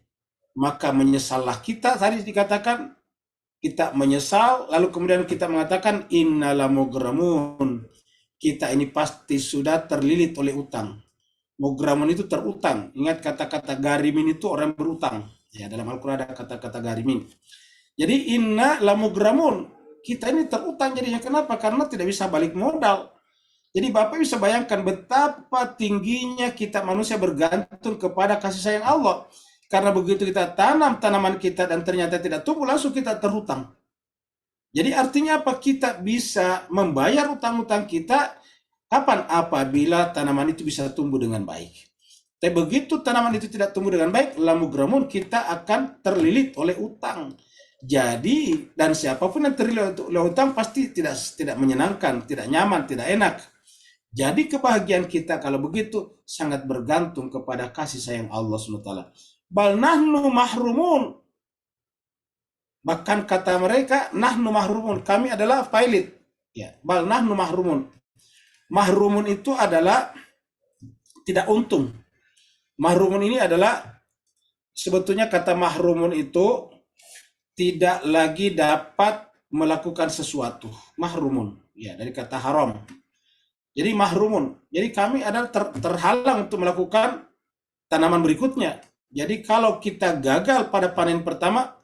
Maka menyesallah kita, tadi dikatakan, kita menyesal, lalu kemudian kita mengatakan, innalamugramun. Kita ini pasti sudah terlilit oleh utang. Mugramun itu terutang. Ingat kata-kata garimin itu orang berutang. Ya, dalam Al-Quran ada kata-kata garimin. Jadi inna lamugramun. Kita ini terutang jadinya. Kenapa? Karena tidak bisa balik modal. Jadi Bapak bisa bayangkan betapa tingginya kita manusia bergantung kepada kasih sayang Allah. Karena begitu kita tanam tanaman kita dan ternyata tidak tumbuh, langsung kita terhutang. Jadi artinya apa? Kita bisa membayar utang-utang kita kapan? Apabila tanaman itu bisa tumbuh dengan baik. Tapi begitu tanaman itu tidak tumbuh dengan baik, lamugramun, kita akan terlilit oleh utang. Jadi, dan siapapun yang terlilit oleh utang pasti tidak menyenangkan, tidak nyaman, tidak enak. Jadi kebahagiaan kita kalau begitu sangat bergantung kepada kasih sayang Allah SWT. Bal nahnu mahrumun. Bahkan kata mereka, nahnu mahrumun, kami adalah pailit. Ya, bal nahnu mahrumun. Mahrumun itu adalah tidak untung. Mahrumun ini adalah, sebetulnya kata mahrumun itu tidak lagi dapat melakukan sesuatu. Mahrumun, ya, dari kata haram. Jadi mahrumun. Jadi kami adalah terhalang untuk melakukan tanaman berikutnya. Jadi kalau kita gagal pada panen pertama,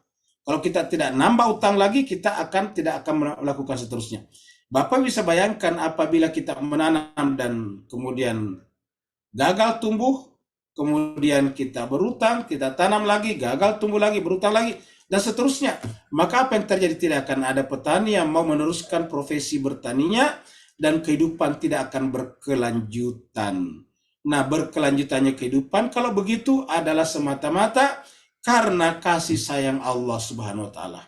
kalau kita tidak nambah utang lagi, kita tidak akan melakukan seterusnya. Bapak bisa bayangkan apabila kita menanam dan kemudian gagal tumbuh, kemudian kita berutang, kita tanam lagi, gagal tumbuh lagi, berutang lagi, dan seterusnya. Maka apa yang terjadi? Tidak akan ada petani yang mau meneruskan profesi bertaninya, dan kehidupan tidak akan berkelanjutan. Nah, berkelanjutannya kehidupan kalau begitu adalah semata-mata karena kasih sayang Allah Subhanahu wa taala.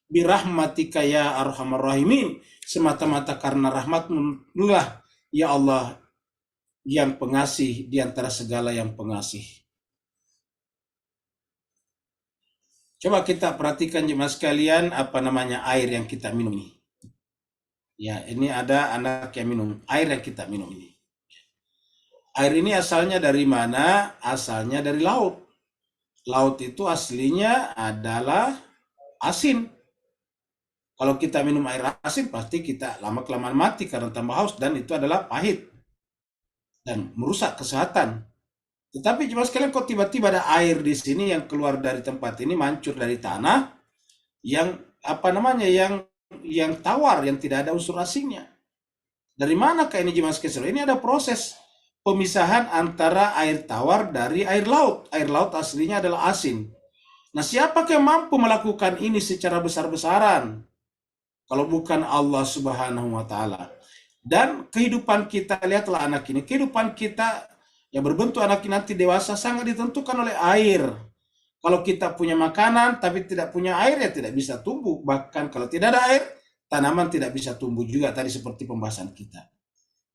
Birahmatika ya arhamar rahimin, semata-mata karena rahmat-Mu lah ya Allah yang pengasih di antara segala yang pengasih. Coba kita perhatikan jemaah sekalian, apa namanya air yang kita minum ini. Ya, ini ada anak yang minum air yang kita minum ini. Air ini asalnya dari mana? Asalnya dari laut. Laut itu aslinya adalah asin. Kalau kita minum air asin, pasti kita lama-kelamaan mati karena tambah haus, dan itu adalah pahit dan merusak kesehatan. Tetapi jemaah sekalian, kok tiba-tiba ada air di sini yang keluar dari tempat ini, mancur dari tanah, yang apa namanya, yang tawar, yang tidak ada unsur asingnya. Dari manakah ini jemaah sekalian? Ini ada proses pemisahan antara air tawar dari air laut. Air laut aslinya adalah asin. Nah, siapakah yang mampu melakukan ini secara besar-besaran? Kalau bukan Allah Subhanahu wa taala. Dan kehidupan kita, lihatlah anak ini, kehidupan kita yang berbentuk anak ini nanti dewasa sangat ditentukan oleh air. Kalau kita punya makanan tapi tidak punya air, ya tidak bisa tumbuh. Bahkan kalau tidak ada air, tanaman tidak bisa tumbuh juga, tadi seperti pembahasan kita.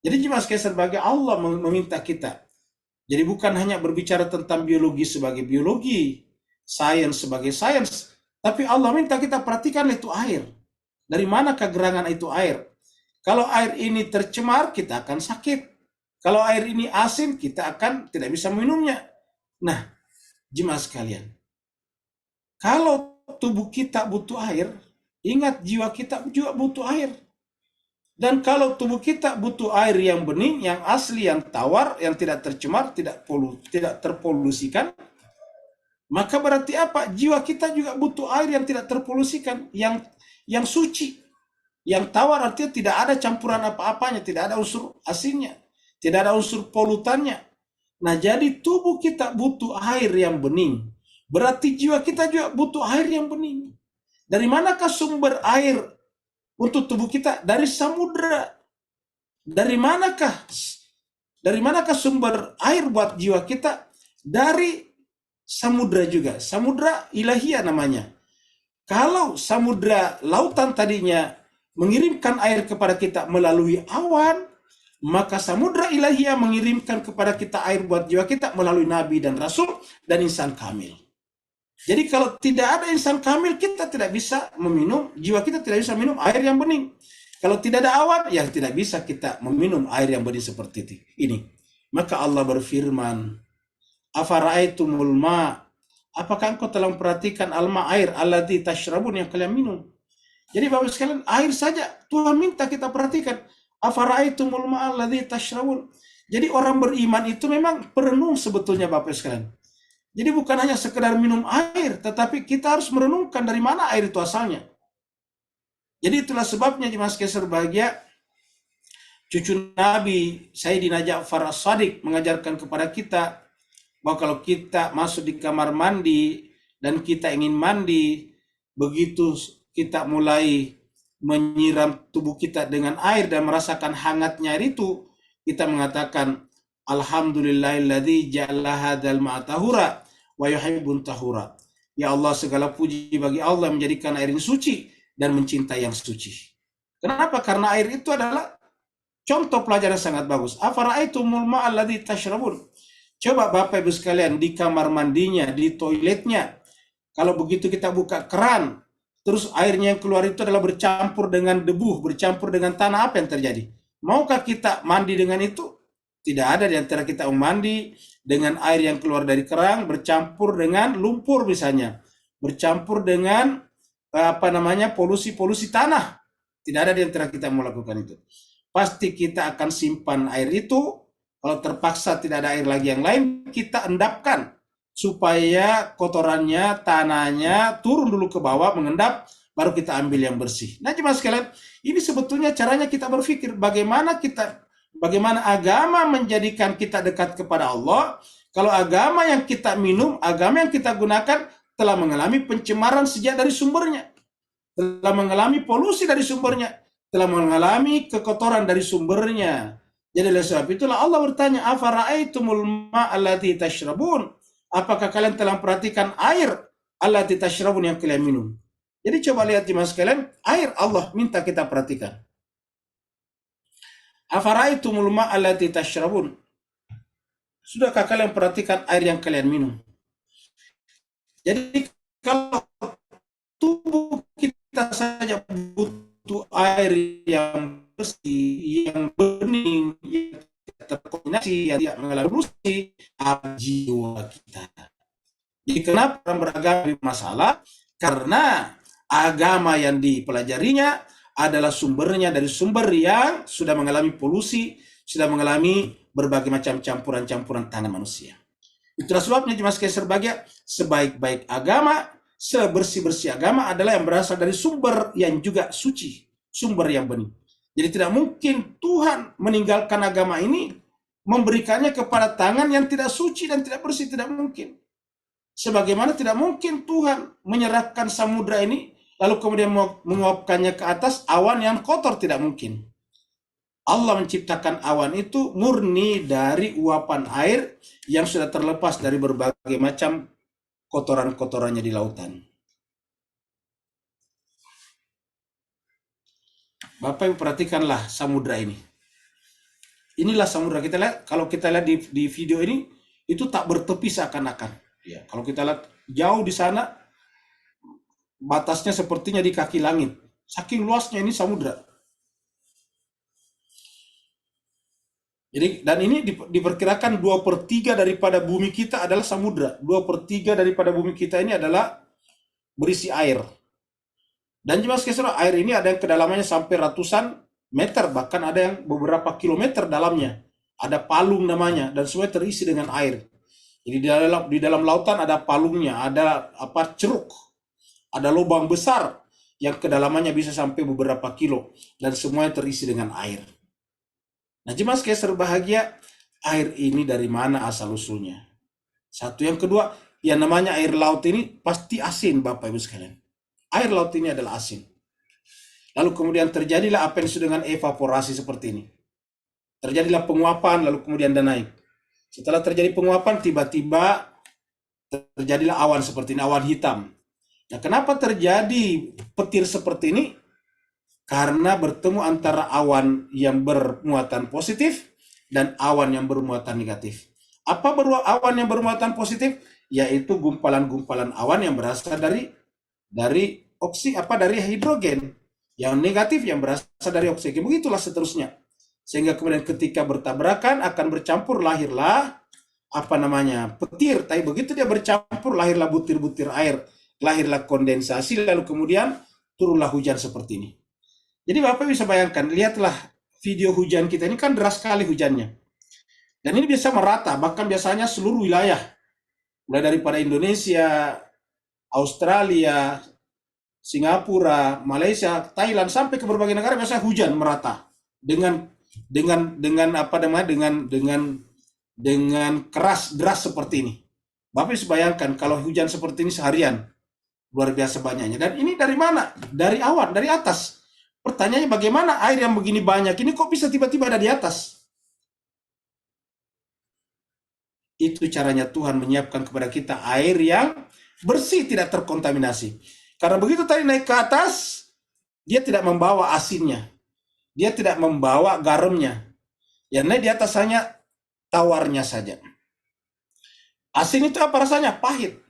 Jadi jemaah sekalian, sebagai Allah meminta kita. Jadi bukan hanya berbicara tentang biologi sebagai biologi, sains sebagai sains, tapi Allah minta kita perhatikan itu air. Dari manakah gerangan itu air? Kalau air ini tercemar, kita akan sakit. Kalau air ini asin, kita akan tidak bisa minumnya. Nah, jemaah sekalian, kalau tubuh kita butuh air, ingat jiwa kita juga butuh air. Dan kalau tubuh kita butuh air yang bening, yang asli, yang tawar, yang tidak tercemar, tidak terpolusikan, maka berarti apa? Jiwa kita juga butuh air yang tidak terpolusikan, yang suci. Yang tawar artinya tidak ada campuran apa-apanya, tidak ada unsur asinnya, tidak ada unsur polutannya. Nah, jadi tubuh kita butuh air yang bening. Berarti jiwa kita juga butuh air yang bening. Dari manakah sumber air untuk tubuh kita? Dari samudera. Dari manakah Dari manakah sumber air buat jiwa kita? Dari samudra juga. Samudra ilahiyah namanya. Kalau samudra lautan tadinya mengirimkan air kepada kita melalui awan, maka samudra ilahiyah mengirimkan kepada kita air buat jiwa kita melalui nabi dan rasul dan insan kamil. Jadi kalau tidak ada insan kamil, kita tidak bisa meminum, jiwa kita tidak bisa minum air yang bening. Kalau tidak ada awan, ya tidak bisa kita meminum air yang bening seperti ini. Maka Allah berfirman, afara'aitumul ma', apakah engkau telah memperhatikan alma air allati tashrabun yang kalian minum? Jadi Bapak sekalian, air saja Tuhan minta kita perhatikan. Afara'aitumul ma' allati tashrabun. Jadi orang beriman itu memang perenung sebetulnya Bapak sekalian. Jadi bukan hanya sekedar minum air, tetapi kita harus merenungkan dari mana air itu asalnya. Jadi itulah sebabnya jemaah sekalian berbahagia, cucu Nabi Sayyidina Ja'far As-Shadiq mengajarkan kepada kita bahwa kalau kita masuk di kamar mandi dan kita ingin mandi, begitu kita mulai menyiram tubuh kita dengan air dan merasakan hangatnya air itu, kita mengatakan alhamdulillahilladzi ja'ala hadzal ma'a tahura wa yuhibbun tahura. Ya Allah, segala puji bagi Allah menjadikan air ini suci dan mencintai yang suci. Kenapa? Karena air itu adalah contoh pelajaran sangat bagus. Afara'aitumul ma'a alladzi tashrabun. Coba Bapak Ibu sekalian, di kamar mandinya, di toiletnya, kalau begitu kita buka keran, terus airnya yang keluar itu adalah bercampur dengan debu, bercampur dengan tanah, apa yang terjadi? Maukah kita mandi dengan itu? Tidak ada di antara kita mandi dengan air yang keluar dari keran bercampur dengan lumpur misalnya, bercampur dengan polusi tanah. Tidak ada di antara kita melakukan itu. Pasti kita akan simpan air itu. Kalau terpaksa tidak ada air lagi yang lain, kita endapkan supaya kotorannya, tanahnya turun dulu ke bawah, mengendap, baru kita ambil yang bersih. Nah, jemaah sekalian, ini sebetulnya caranya kita berpikir bagaimana agama menjadikan kita dekat kepada Allah. Kalau agama yang kita minum, agama yang kita gunakan telah mengalami pencemaran sejak dari sumbernya, telah mengalami polusi dari sumbernya, telah mengalami kekotoran dari sumbernya. Jadi oleh sebab itulah Allah bertanya, afara'aitumul ma'allati tashrabun? Apakah kalian telah perhatikan air allati tashrabun yang kalian minum? Jadi coba lihat jemaah sekalian, air Allah minta kita perhatikan. Afara'aitumul ma'allati tashrabun? Sudahkah kalian perhatikan air yang kalian minum? Jadi kalau tubuh kita saja butuh air yang bersih, yang bening, yang terkoordinasi, yang tidak mengalami polusi, jiwa kita. Jadi kenapa orang beragama masalah? Karena agama yang dipelajarinya adalah sumbernya dari sumber yang sudah mengalami polusi, sudah mengalami berbagai macam campuran-campuran tanah manusia. Itulah sebabnya jemaah sekalian berbahagia, sebaik-baik agama, sebersih-bersih agama adalah yang berasal dari sumber yang juga suci, sumber yang bening. Jadi tidak mungkin Tuhan meninggalkan agama ini, memberikannya kepada tangan yang tidak suci dan tidak bersih, tidak mungkin. Sebagaimana tidak mungkin Tuhan menyerahkan samudra ini, lalu kemudian menguapkannya ke atas awan yang kotor, tidak mungkin. Allah menciptakan awan itu murni dari uapan air yang sudah terlepas dari berbagai macam kotoran-kotorannya di lautan. Bapak Ibu perhatikanlah samudra ini. Inilah samudra, kita lihat, kalau kita lihat di video ini, itu tak bertepi seakan-akan. Ya, kalau kita lihat jauh di sana, batasnya sepertinya di kaki langit. Saking luasnya ini samudra. Jadi, dan ini diperkirakan 2/3 daripada bumi kita adalah samudra. 2/3 daripada bumi kita ini adalah berisi air. Dan jemaah sekalian, air ini ada yang kedalamannya sampai ratusan meter, bahkan ada yang beberapa kilometer dalamnya. Ada palung namanya, dan semua terisi dengan air. Jadi di dalam lautan ada palungnya, ada ceruk, ada lubang besar yang kedalamannya bisa sampai beberapa kilo, dan semuanya terisi dengan air. Nah, jemaah sekalian berbahagia, air ini dari mana asal usulnya? Satu, yang kedua, yang namanya air laut ini pasti asin, Bapak Ibu sekalian. Air laut ini adalah asin. Lalu kemudian terjadilah apa yang disebut dengan evaporasi seperti ini. Terjadilah penguapan, lalu kemudian dia naik. Setelah terjadi penguapan, tiba-tiba terjadilah awan seperti ini, awan hitam. Nah, kenapa terjadi petir seperti ini? Karena bertemu antara awan yang bermuatan positif dan awan yang bermuatan negatif. Apa awan yang bermuatan positif? Yaitu gumpalan-gumpalan awan yang berasal dari dari hidrogen. Yang negatif yang berasal dari oksigen. Begitulah seterusnya. Sehingga kemudian ketika bertabrakan akan bercampur, lahirlah petir. Tapi begitu dia bercampur, lahirlah butir-butir air, lahirlah kondensasi, lalu kemudian turunlah hujan seperti ini. Jadi Bapak bisa bayangkan, lihatlah video hujan kita ini kan deras sekali hujannya. Dan ini biasa merata, bahkan biasanya seluruh wilayah. Mulai daripada Indonesia, Australia, Singapura, Malaysia, Thailand, sampai ke berbagai negara biasanya hujan merata. Dengan keras, deras seperti ini. Bapak bisa bayangkan kalau hujan seperti ini seharian, luar biasa banyaknya. Dan ini dari mana? Dari awan, dari atas. Pertanyaannya bagaimana air yang begini banyak ini kok bisa tiba-tiba ada di atas? Itu caranya Tuhan menyiapkan kepada kita air yang bersih, tidak terkontaminasi. Karena begitu tadi naik ke atas, dia tidak membawa asinnya. Dia tidak membawa garamnya. Yang naik di atas hanya tawarnya saja. Asin itu apa rasanya? Pahit.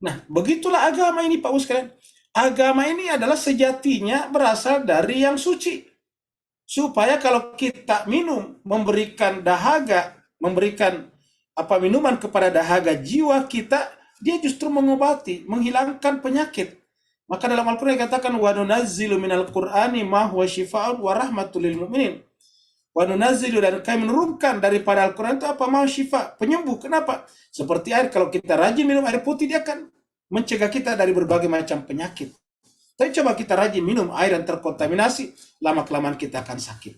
Nah, begitulah agama ini, Pak sekalian. Agama ini adalah sejatinya berasal dari yang suci. Supaya kalau kita minum, memberikan dahaga, memberikan minuman kepada dahaga jiwa kita, dia justru mengobati, menghilangkan penyakit. Maka dalam Al-Quran dikatakan, wa nunazzilu minal Qur'ani ma huwa shifaa'un wa rahmatul lil mu'minin. Wa nunazzilu, dan kami menurunkan daripada Al-Quran itu ma syifa, penyembuh. Kenapa? Seperti air, kalau kita rajin minum air putih, dia akan mencegah kita dari berbagai macam penyakit. Tapi coba kita rajin minum air yang terkontaminasi, lama-kelamaan kita akan sakit.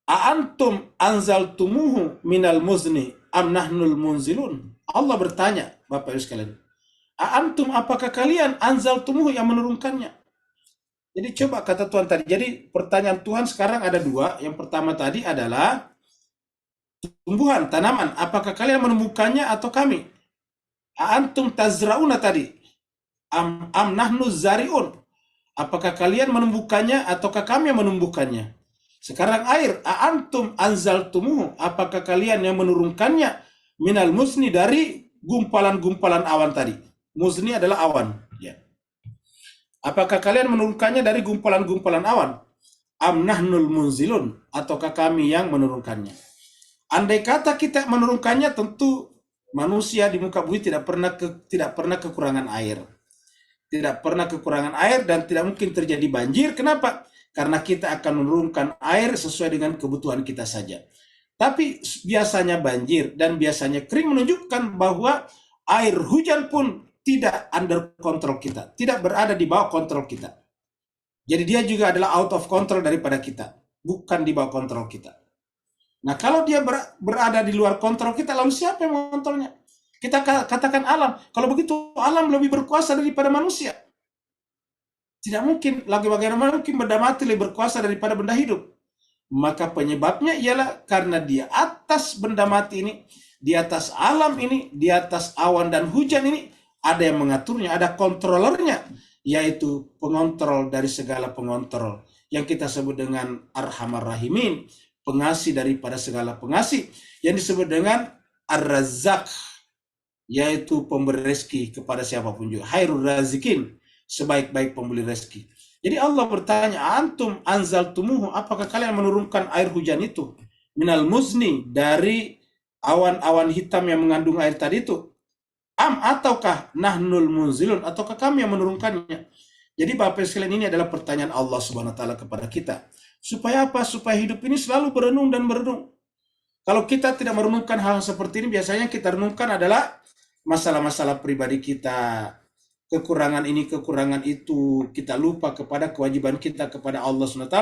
A'antum anzaltumuhu minal muzni am nahnul munzilun? Allah bertanya, Bapak Ibu sekalian. A'antum, apakah kalian anzaltumuhu, yang menurunkannya? Jadi coba kata Tuhan tadi. Jadi pertanyaan Tuhan sekarang ada dua. Yang pertama tadi adalah tumbuhan, tanaman. Apakah kalian menumbuhkannya atau kami? Antum tazrauna tadi. Am nahnu zariun. Apakah kalian menumbuhkannya ataukah kami yang menumbuhkannya? Sekarang air. Antum anzaltumuhu. Apakah kalian yang menurunkannya? Minal muzni, dari gumpalan-gumpalan awan tadi. Muzni adalah awan. Ya. Apakah kalian menurunkannya dari gumpalan-gumpalan awan? Am nahnul munzilun. Ataukah kami yang menurunkannya? Andai kata kita menurunkannya, tentu manusia di muka bumi tidak pernah kekurangan air. Tidak pernah kekurangan air dan tidak mungkin terjadi banjir. Kenapa? Karena kita akan menurunkan air sesuai dengan kebutuhan kita saja. Tapi biasanya banjir dan biasanya kering menunjukkan bahwa air hujan pun tidak under kontrol kita. Tidak berada di bawah kontrol kita. Jadi dia juga adalah out of control daripada kita. Bukan di bawah kontrol kita. Nah, kalau dia berada di luar kontrol kita, lalu siapa yang mengontrolnya? Kita katakan alam. Kalau begitu, alam lebih berkuasa daripada manusia. Tidak mungkin, lagi bagaimana mungkin benda mati lebih berkuasa daripada benda hidup? Maka penyebabnya ialah karena di atas benda mati ini, di atas alam ini, di atas awan dan hujan ini, ada yang mengaturnya, ada kontrolernya, yaitu pengontrol dari segala pengontrol. Yang kita sebut dengan Arhamar Rahimin, pengasih daripada segala pengasih, yang disebut dengan Ar-Razzaq, yaitu pemberi rezeki kepada siapapun juga. Khairur Razikin, sebaik-baik pemberi rezeki. Jadi Allah bertanya, antum anzaltumuhu, apakah kalian menurunkan air hujan itu? Minal muzni, dari awan-awan hitam yang mengandung air tadi itu. Am, ataukah nahnul munzilun, ataukah kami yang menurunkannya? Jadi Bapak sekalian, ini adalah pertanyaan Allah Subhanahu wa taala kepada kita. Supaya apa? Supaya hidup ini selalu berenung dan berenung. Kalau kita tidak merenungkan hal seperti ini, biasanya kita renungkan adalah masalah-masalah pribadi kita, kekurangan ini, kekurangan itu, kita lupa kepada kewajiban kita kepada Allah SWT.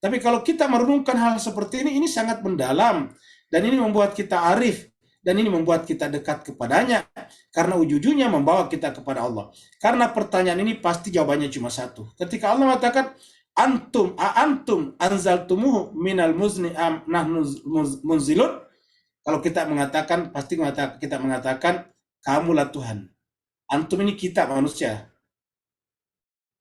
Tapi kalau kita merenungkan hal seperti ini sangat mendalam, dan ini membuat kita arif, dan ini membuat kita dekat kepadanya, karena ujung-ujungnya membawa kita kepada Allah. Karena pertanyaan ini pasti jawabannya cuma satu. Ketika Allah mengatakan, antum anzaltumuhu minal muzni am nahnu munzilun. Kalau kita mengatakan, kita mengatakan kamulah Tuhan. Antum ini kita manusia.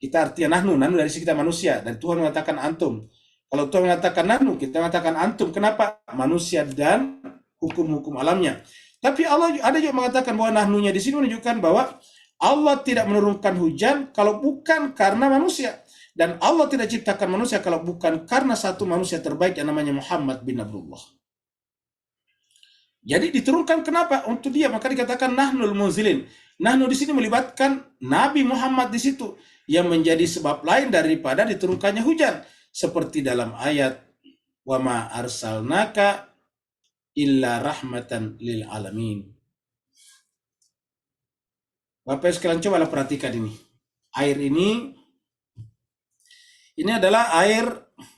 Kita artinya nahnu dari sisi kita manusia, dan Tuhan mengatakan antum. Kalau Tuhan mengatakan nahnu, kita mengatakan antum. Kenapa? Manusia dan hukum-hukum alamnya. Tapi Allah ada juga mengatakan bahwa nahnunya di sini menunjukkan bahwa Allah tidak menurunkan hujan kalau bukan karena manusia. Dan Allah tidak ciptakan manusia kalau bukan karena satu manusia terbaik yang namanya Muhammad bin Abdullah. Jadi diturunkan kenapa? Untuk dia, maka dikatakan nahnul munzilin. Nahnu di sini melibatkan Nabi Muhammad di situ, yang menjadi sebab lain daripada diturunkannya hujan. Seperti dalam ayat, wa ma arsalnaka illa rahmatan lil alamin. Bapak sekalian, cobalah perhatikan ini. Air ini adalah air,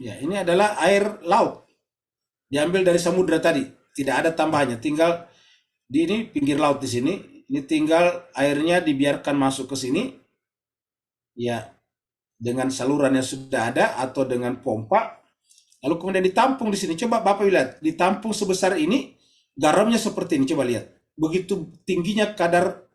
ya, ini adalah air laut. Diambil dari samudra tadi, tidak ada tambahannya. Tinggal di ini pinggir laut di sini, ini tinggal airnya dibiarkan masuk ke sini, ya, dengan saluran yang sudah ada atau dengan pompa. Lalu kemudian ditampung di sini. Coba Bapak lihat, ditampung sebesar ini, garamnya seperti ini. Coba lihat, begitu tingginya kadar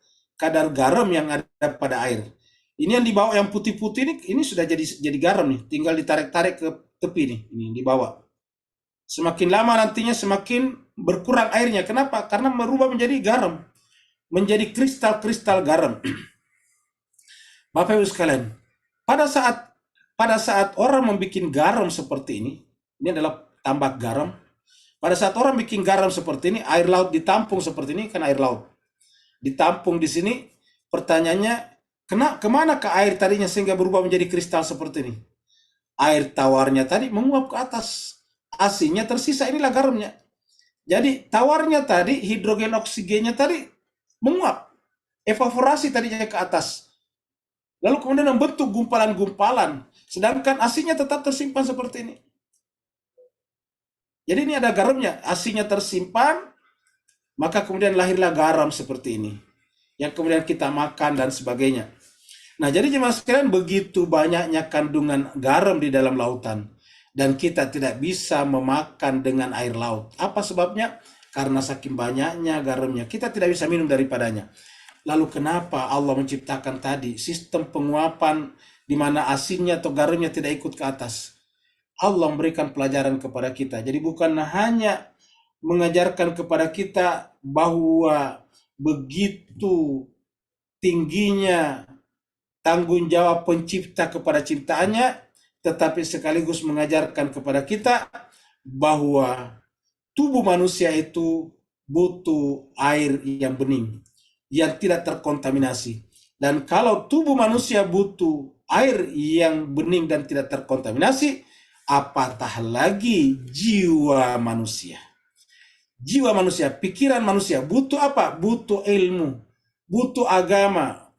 garam yang ada pada air. Ini yang dibawa yang putih-putih ini sudah jadi garam nih. Tinggal ditarik-tarik ke tepi nih, ini dibawa. Semakin lama nantinya semakin berkurang airnya. Kenapa? Karena merubah menjadi garam, menjadi kristal-kristal garam. Bapak Ibu sekalian, pada saat orang membuat garam seperti ini adalah tambak garam. Pada saat orang bikin garam seperti ini, air laut ditampung seperti ini, kan air laut ditampung di sini. Pertanyaannya, kemana ke air tadinya sehingga berubah menjadi kristal seperti ini? Air tawarnya tadi menguap ke atas, asinnya tersisa, inilah garamnya. Jadi tawarnya tadi, hidrogen oksigennya tadi menguap, evaporasi tadinya ke atas, lalu kemudian membentuk gumpalan-gumpalan, sedangkan asinnya tetap tersimpan seperti ini. Jadi ini ada garamnya, asinnya tersimpan, maka kemudian lahirlah garam seperti ini, yang kemudian kita makan dan sebagainya. Nah, jadi jemaah sekalian, begitu banyaknya kandungan garam di dalam lautan, dan kita tidak bisa memakan dengan air laut. Apa sebabnya? Karena saking banyaknya garamnya, kita tidak bisa minum daripadanya. Lalu kenapa Allah menciptakan tadi sistem penguapan di mana asinnya atau garamnya tidak ikut ke atas? Allah memberikan pelajaran kepada kita. Jadi bukan hanya mengajarkan kepada kita bahwa begitu tingginya tanggung jawab pencipta kepada ciptaannya, tetapi sekaligus mengajarkan kepada kita bahwa tubuh manusia itu butuh air yang bening, yang tidak terkontaminasi. Dan kalau tubuh manusia butuh air yang bening dan tidak terkontaminasi, apatah lagi jiwa manusia. Jiwa manusia, pikiran manusia butuh apa? Butuh ilmu, butuh agama.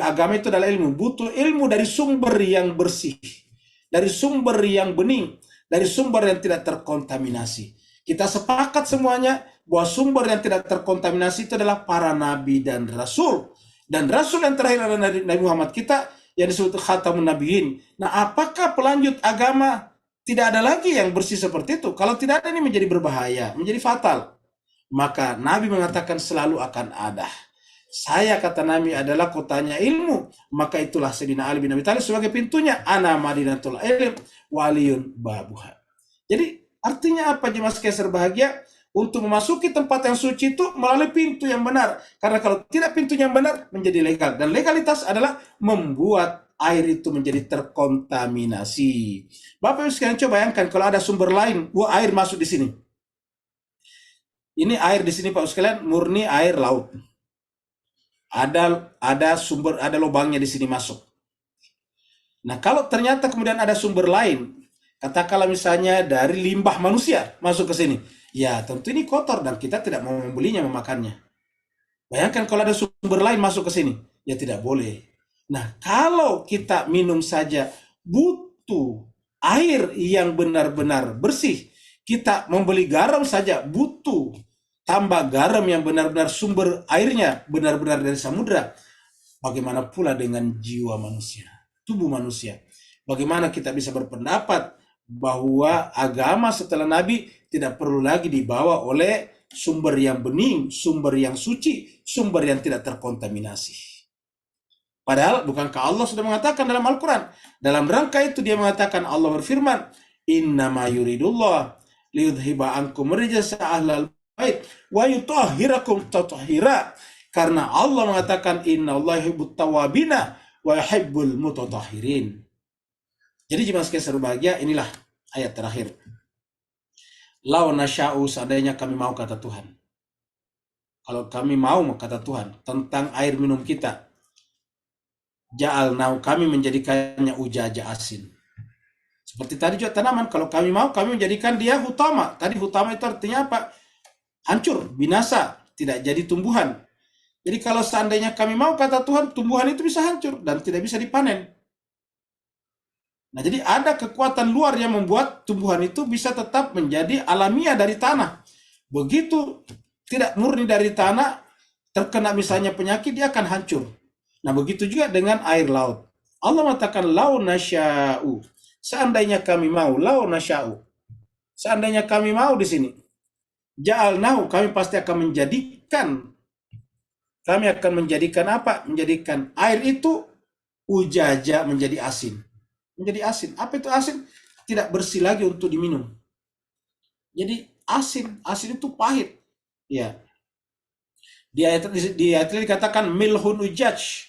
Agama itu adalah ilmu. Butuh ilmu dari sumber yang bersih, dari sumber yang bening, dari sumber yang tidak terkontaminasi. Kita sepakat semuanya bahwa sumber yang tidak terkontaminasi itu adalah para nabi dan rasul. Dan rasul yang terakhir adalah Nabi Muhammad kita, yang disebut Khatamun Nabiyyin. Nah, apakah pelanjut agama tidak ada lagi yang bersih seperti itu? Kalau tidak ada, ini menjadi berbahaya, menjadi fatal. Maka Nabi mengatakan selalu akan ada. Saya, kata Nabi, adalah kotanya ilmu. Maka itulah Sayyidina Ali bin Abi Thalib sebagai pintunya. Ana madinatul ilm waliyun babuha. Jadi artinya apa, jemaah sekalian berbahagia? Untuk memasuki tempat yang suci itu melalui pintu yang benar. Karena kalau tidak pintu yang benar, menjadi legal. Dan legalitas adalah membuat air itu menjadi terkontaminasi. Bapak Ibu sekalian, coba bayangkan kalau ada sumber lain, air masuk di sini. Ini air di sini, Pak sekalian, murni air laut. Ada sumber, ada lubangnya di sini masuk. Nah, kalau ternyata kemudian ada sumber lain, katakanlah misalnya dari limbah manusia masuk ke sini, ya tentu ini kotor dan kita tidak mau membelinya, memakannya. Bayangkan kalau ada sumber lain masuk ke sini, ya tidak boleh. Nah, kalau kita minum saja butuh air yang benar-benar bersih, kita membeli garam saja butuh tambah garam yang benar-benar sumber airnya benar-benar dari samudra. Bagaimana pula dengan jiwa manusia, tubuh manusia? Bagaimana kita bisa berpendapat bahwa agama setelah Nabi tidak perlu lagi dibawa oleh sumber yang bening, sumber yang suci, sumber yang tidak terkontaminasi. Padahal bukankah Allah sudah mengatakan dalam Al-Quran? Dalam rangka itu dia mengatakan, Allah berfirman, innama yuridullah liyudhiba ankum rijsa ahlal bait wa yutahhirakum tathira. Karena Allah mengatakan innallaha yuhibbut tawwabina wa yuhibbul mutatahhirin. Jadi jemaah sekalian berbahagia, inilah ayat terakhir. Lau nasya'u, seandainya kami mau, kata Tuhan. Kalau kami mau, kata Tuhan, tentang air minum kita, ja'alnau, kami menjadikannya ujaja asin. Seperti tadi juga tanaman, kalau kami mau, kami menjadikan dia hutama. Tadi hutama itu artinya apa? Hancur, binasa, tidak jadi tumbuhan. Jadi kalau seandainya kami mau, kata Tuhan, tumbuhan itu bisa hancur dan tidak bisa dipanen. Nah, jadi ada kekuatan luar yang membuat tumbuhan itu bisa tetap menjadi alamiah dari tanah. Begitu tidak murni dari tanah, terkena misalnya penyakit, dia akan hancur. Nah, begitu juga dengan air laut. Allah mengatakan, lau nasya'u, seandainya kami mau, lau nasya'u, seandainya kami mau di sini, ja'alnahu, kami pasti akan menjadikan, apa? Menjadikan air itu ujaja, menjadi asin. Menjadi asin. Apa itu asin? Tidak bersih lagi untuk diminum. Jadi asin itu pahit. Ya. Di ayat ini dikatakan milhun ujaj,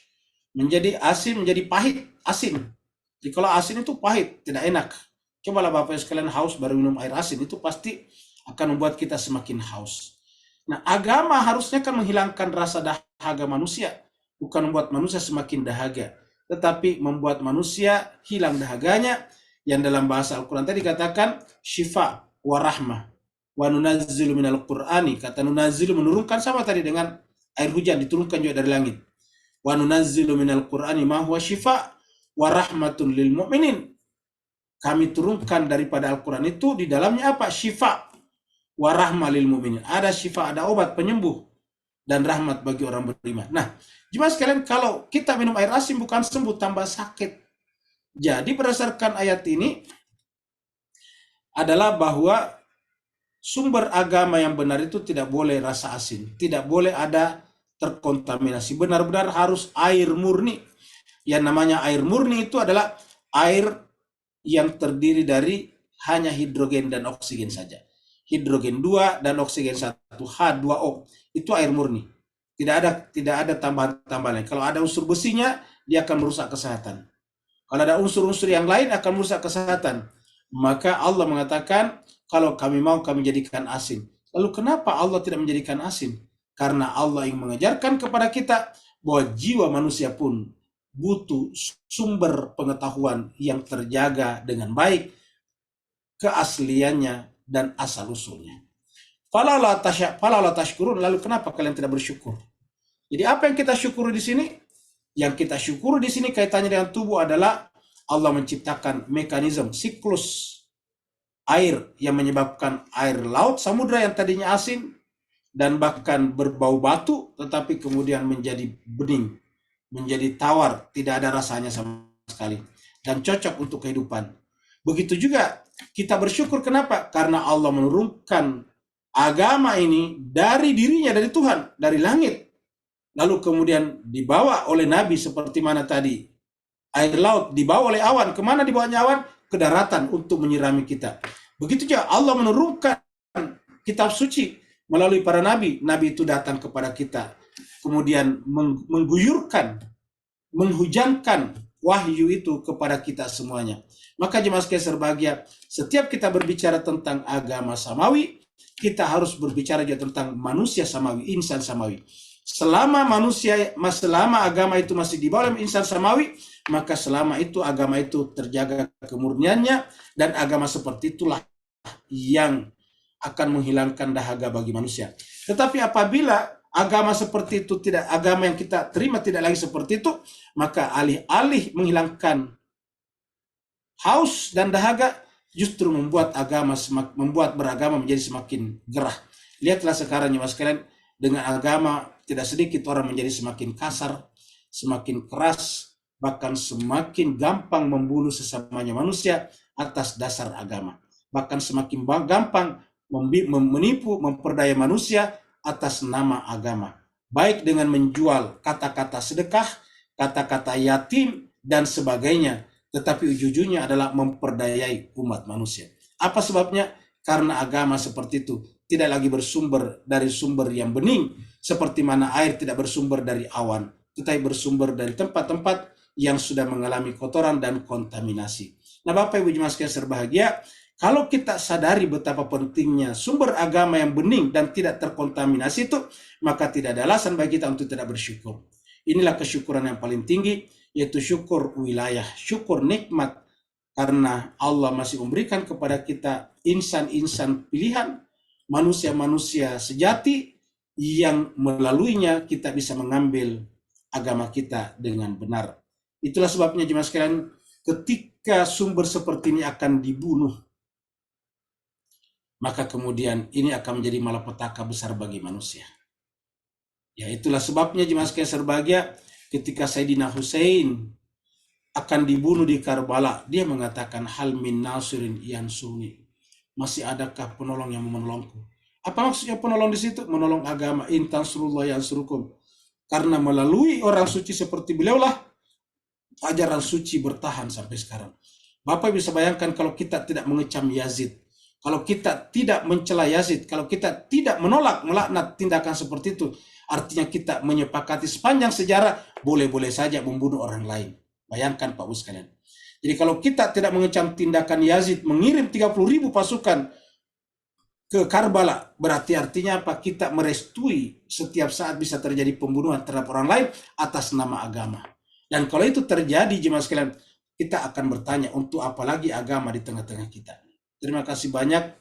menjadi asin, menjadi pahit, asin. Jadi kalau asin itu pahit, tidak enak. Cobalah Bapak sekalian haus baru minum air asin, itu pasti akan membuat kita semakin haus. Nah, agama harusnya kan menghilangkan rasa dahaga manusia, bukan membuat manusia semakin dahaga, tetapi membuat manusia hilang dahaganya, yang dalam bahasa Al-Quran tadi dikatakan syifa wa rahmah wa nunazzilu minal qur'ani. Kata nunazzilu, menurunkan, sama tadi dengan air hujan, diturunkan juga dari langit. Wa nunazzilu minal qur'ani ma huwa syifa wa rahmatun lil mu'minin. Kami turunkan daripada Al-Quran itu di dalamnya apa? Syifa wa rahmah lil mu'minin. Ada syifa, ada obat penyembuh, dan rahmat bagi orang beriman. Nah, jemaah sekalian, kalau kita minum air asin bukan sembuh, tambah sakit. Jadi berdasarkan ayat ini adalah bahwa sumber agama yang benar itu tidak boleh rasa asin, tidak boleh ada terkontaminasi. Benar-benar harus air murni. Yang namanya air murni itu adalah air yang terdiri dari hanya hidrogen dan oksigen saja. Hidrogen 2 dan oksigen 1, H2O. Itu air murni. Tidak ada tambahan-tambahan. Kalau ada unsur besinya, dia akan merusak kesehatan. Kalau ada unsur-unsur yang lain akan merusak kesehatan. Maka Allah mengatakan, kalau kami mau, kami jadikan asin. Lalu kenapa Allah tidak menjadikan asin? Karena Allah ingin mengajarkan kepada kita bahwa jiwa manusia pun butuh sumber pengetahuan yang terjaga dengan baik, keasliannya dan asal-usulnya. Falaula tashkurun, lalu kenapa kalian tidak bersyukur? Jadi apa yang kita syukuri di sini? Yang kita syukuri di sini kaitannya dengan tubuh adalah Allah menciptakan mekanisme siklus air yang menyebabkan air laut, samudra yang tadinya asin dan bahkan berbau batu, tetapi kemudian menjadi bening, menjadi tawar, tidak ada rasanya sama sekali, dan cocok untuk kehidupan. Begitu juga kita bersyukur, kenapa? Karena Allah menurunkan agama ini dari dirinya, dari Tuhan, dari langit. Lalu kemudian dibawa oleh Nabi seperti mana tadi. Air laut dibawa oleh awan. Kemana dibawanya awan? Ke daratan untuk menyirami kita. Begitu juga Allah menurunkan kitab suci melalui para nabi. Nabi itu datang kepada kita. Kemudian mengguyurkan, menghujankan wahyu itu kepada kita semuanya. Maka jemaah sekalian berbahagia, setiap kita berbicara tentang agama samawi, kita harus berbicara juga tentang manusia samawi, insan samawi. Selama agama itu masih di bawah insan samawi, maka selama itu agama itu terjaga kemurniannya, dan agama seperti itulah yang akan menghilangkan dahaga bagi manusia. Tetapi apabila agama seperti itu tidak, agama yang kita terima tidak lagi seperti itu, maka alih-alih menghilangkan haus dan dahaga, justru membuat beragama menjadi semakin gerah. Lihatlah sekarang ya mas sekalian, dengan agama tidak sedikit orang menjadi semakin kasar, semakin keras, bahkan semakin gampang membunuh sesamanya manusia atas dasar agama. Bahkan semakin gampang menipu, memperdaya manusia atas nama agama. Baik dengan menjual kata-kata sedekah, kata-kata yatim, dan sebagainya. Tetapi ujung-ujungnya adalah memperdayai umat manusia. Apa sebabnya? Karena agama seperti itu tidak lagi bersumber dari sumber yang bening, seperti mana air tidak bersumber dari awan, tetapi bersumber dari tempat-tempat yang sudah mengalami kotoran dan kontaminasi. Nah, Bapak Ibu jemaat sekalian berbahagia, kalau kita sadari betapa pentingnya sumber agama yang bening dan tidak terkontaminasi itu, maka tidak ada alasan bagi kita untuk tidak bersyukur. Inilah kesyukuran yang paling tinggi, yaitu syukur wilayah, syukur nikmat, karena Allah masih memberikan kepada kita insan-insan pilihan, manusia-manusia sejati yang melaluinya kita bisa mengambil agama kita dengan benar. Itulah sebabnya jemaah sekalian, ketika sumber seperti ini akan dibunuh, maka kemudian ini akan menjadi malapetaka besar bagi manusia. Ya, itulah sebabnya jemaah sekalian berbahagia, ketika Sayyidina Husain akan dibunuh di Karbala, dia mengatakan, hal min nasirin yansuni, masih adakah penolong yang menolongku? Apa maksudnya penolong di situ? Menolong agama. In tansurullah yansurukum. Karena melalui orang suci seperti beliaulah ajaran suci bertahan sampai sekarang. Bapak bisa bayangkan kalau kita tidak mengecam Yazid, kalau kita tidak mencela Yazid, kalau kita tidak menolak, melaknat tindakan seperti itu, artinya kita menyepakati sepanjang sejarah boleh-boleh saja membunuh orang lain. Bayangkan Pak Bu sekalian. Jadi kalau kita tidak mengecam tindakan Yazid mengirim 30.000 pasukan ke Karbala, berarti artinya apa? Kita merestui setiap saat bisa terjadi pembunuhan terhadap orang lain atas nama agama. Dan kalau itu terjadi jemaah sekalian, kita akan bertanya, untuk apa lagi agama di tengah-tengah kita? Terima kasih banyak.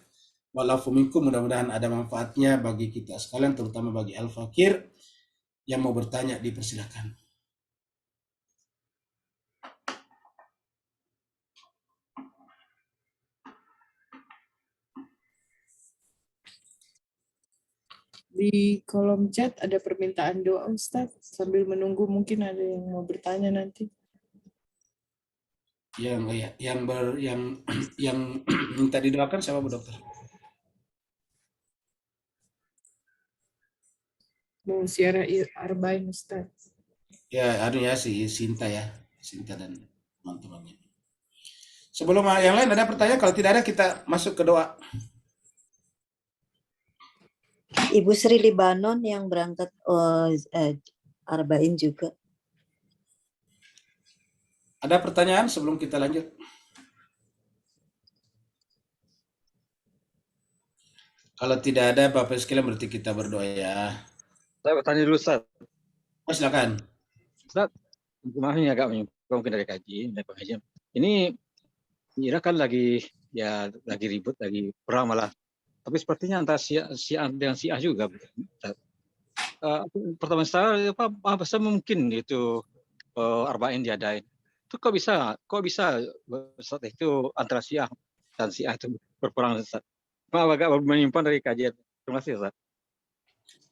Walafu minkum, mudah-mudahan ada manfaatnya bagi kita sekalian, terutama bagi Al-Fakir. Yang mau bertanya dipersilakan. Di kolom chat ada permintaan doa Ustadz. Sambil menunggu mungkin ada yang mau bertanya nanti. Yang minta didoakan siapa Bu Dokter? Mau siara arba'in Ustadz. Ya, si Sinta ya, Sinta dan teman-temannya. Sebelum yang lain ada pertanyaan, kalau tidak ada kita masuk ke doa. Ibu Sri Libanon yang berangkat arba'in juga. Ada pertanyaan sebelum kita lanjut? Kalau tidak ada, Bapak sekalian berarti kita berdoa ya. Saya bertanya dulu, Ustaz. Oh, silakan. Ustaz, maaf ini agak menyimpang mungkin dari pengajian. Ini Ira kan lagi ribut, lagi perang malah. Tapi sepertinya antara Syiah dengan Syiah juga. Pertama sekali, apa mungkin itu arba'in diadain? Itu kok bisa saat itu antara Syiah dan Syiah itu berperang, Ustaz? Agak menyimpang dari kajian. Terima kasih, Ustaz.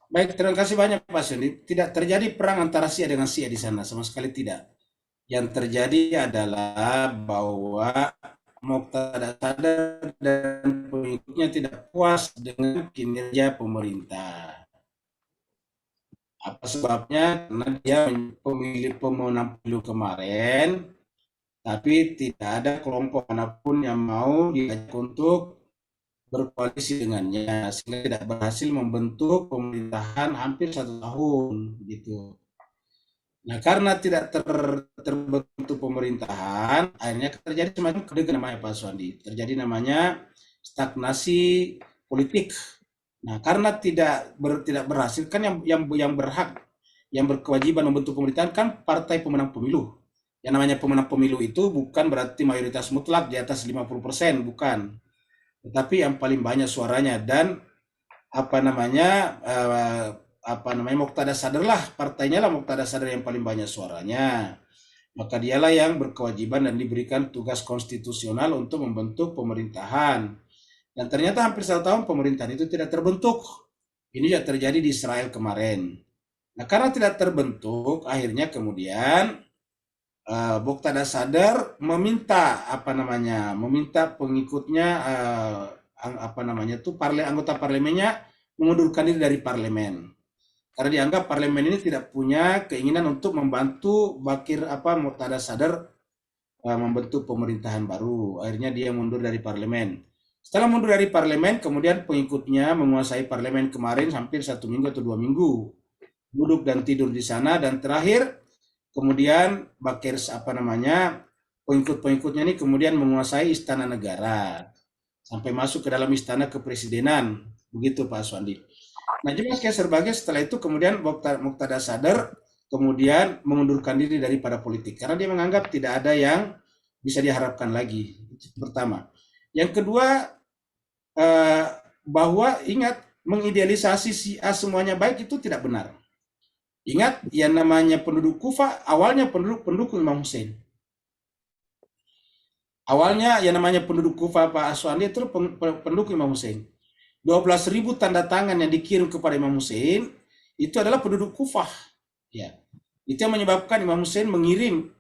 Baik, terima kasih banyak Pak Sundi. Tidak terjadi perang antara Syiah dengan Syiah di sana, sama sekali tidak. Yang terjadi adalah bahwa Muqtada Sadr dan pengikutnya tidak puas dengan kinerja pemerintah. Apa sebabnya? Karena dia pemenang pemilu kemarin, tapi tidak ada kelompok manapun yang mau diajak untuk berkoalisi dengannya, sehingga tidak berhasil membentuk pemerintahan hampir 1 tahun gitu. Nah, karena tidak terbentuk pemerintahan, akhirnya terjadi semacam kedegan namanya Pak Suwandi. Terjadi namanya stagnasi politik. Nah, karena tidak berhasil, kan yang berhak, yang berkewajiban membentuk pemerintahan kan partai pemenang pemilu. Yang namanya pemenang pemilu itu bukan berarti mayoritas mutlak di atas 50%, bukan. Tetapi yang paling banyak suaranya, dan Muqtada Sadr lah, partainya lah Muqtada Sadr yang paling banyak suaranya. Maka dialah yang berkewajiban dan diberikan tugas konstitusional untuk membentuk pemerintahan. Dan ternyata hampir 1 tahun pemerintahan itu tidak terbentuk. Ini juga terjadi di Israel kemarin. Nah, karena tidak terbentuk, akhirnya kemudian Muqtada Sadr meminta meminta pengikutnya anggota parlemennya mengundurkan diri dari parlemen. Karena dianggap parlemen ini tidak punya keinginan untuk membantu Muqtada Sadr membentuk pemerintahan baru. Akhirnya dia mundur dari parlemen. Setelah mundur dari parlemen, kemudian pengikutnya menguasai parlemen kemarin hampir 1 minggu atau 2 minggu. Duduk dan tidur di sana, dan terakhir kemudian pengikut-pengikutnya ini kemudian menguasai istana negara. Sampai masuk ke dalam istana kepresidenan. Begitu Pak Aswandi. Nah, jemaah sekalian berbahagia, setelah itu kemudian Muqtada Sadr kemudian mengundurkan diri daripada politik karena dia menganggap tidak ada yang bisa diharapkan lagi. Itu pertama. Yang kedua, bahwa ingat, mengidealisasi Syiah semuanya baik itu tidak benar. Ingat, yang namanya penduduk Kufah awalnya pendukung Imam Hussein. Awalnya yang namanya penduduk Kufah Pak Aswandi itu pendukung Imam Hussein. 12.000 tanda tangan yang dikirim kepada Imam Hussein itu adalah penduduk Kufah. Ya. Itu yang menyebabkan Imam Hussein mengirim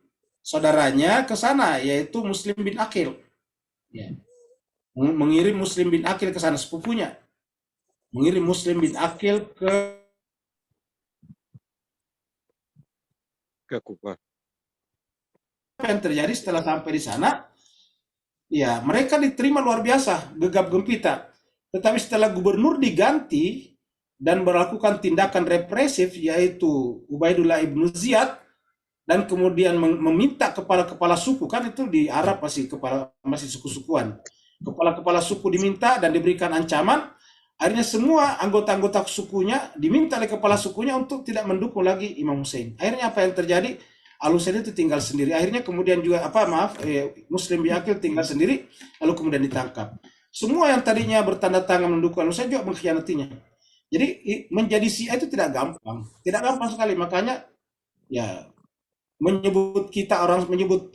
saudaranya ke sana, yaitu Muslim bin Aqil. Ya. Mengirim Muslim bin Aqil ke sana, sepupunya. Mengirim Muslim bin Aqil ke Kufah. Apa yang terjadi setelah sampai di sana? Ya, mereka diterima luar biasa, gegap gempita. Tetapi setelah gubernur diganti dan melakukan tindakan represif, yaitu Ubaidullah ibnu Ziyad, dan kemudian meminta kepala-kepala suku, kan itu di Arab masih suku-sukuan. Kepala-kepala suku diminta dan diberikan ancaman. Akhirnya semua anggota-anggota sukunya diminta oleh kepala sukunya untuk tidak mendukung lagi Imam Hussein. Akhirnya apa yang terjadi? Al-Husain itu tinggal sendiri. Akhirnya kemudian juga Muslim bin Aqil tinggal sendiri, lalu kemudian ditangkap. Semua yang tadinya bertanda tangan mendukung Al-Husain juga mengkhianatinya. Jadi menjadi Syiah itu tidak gampang sekali. Makanya ya menyebut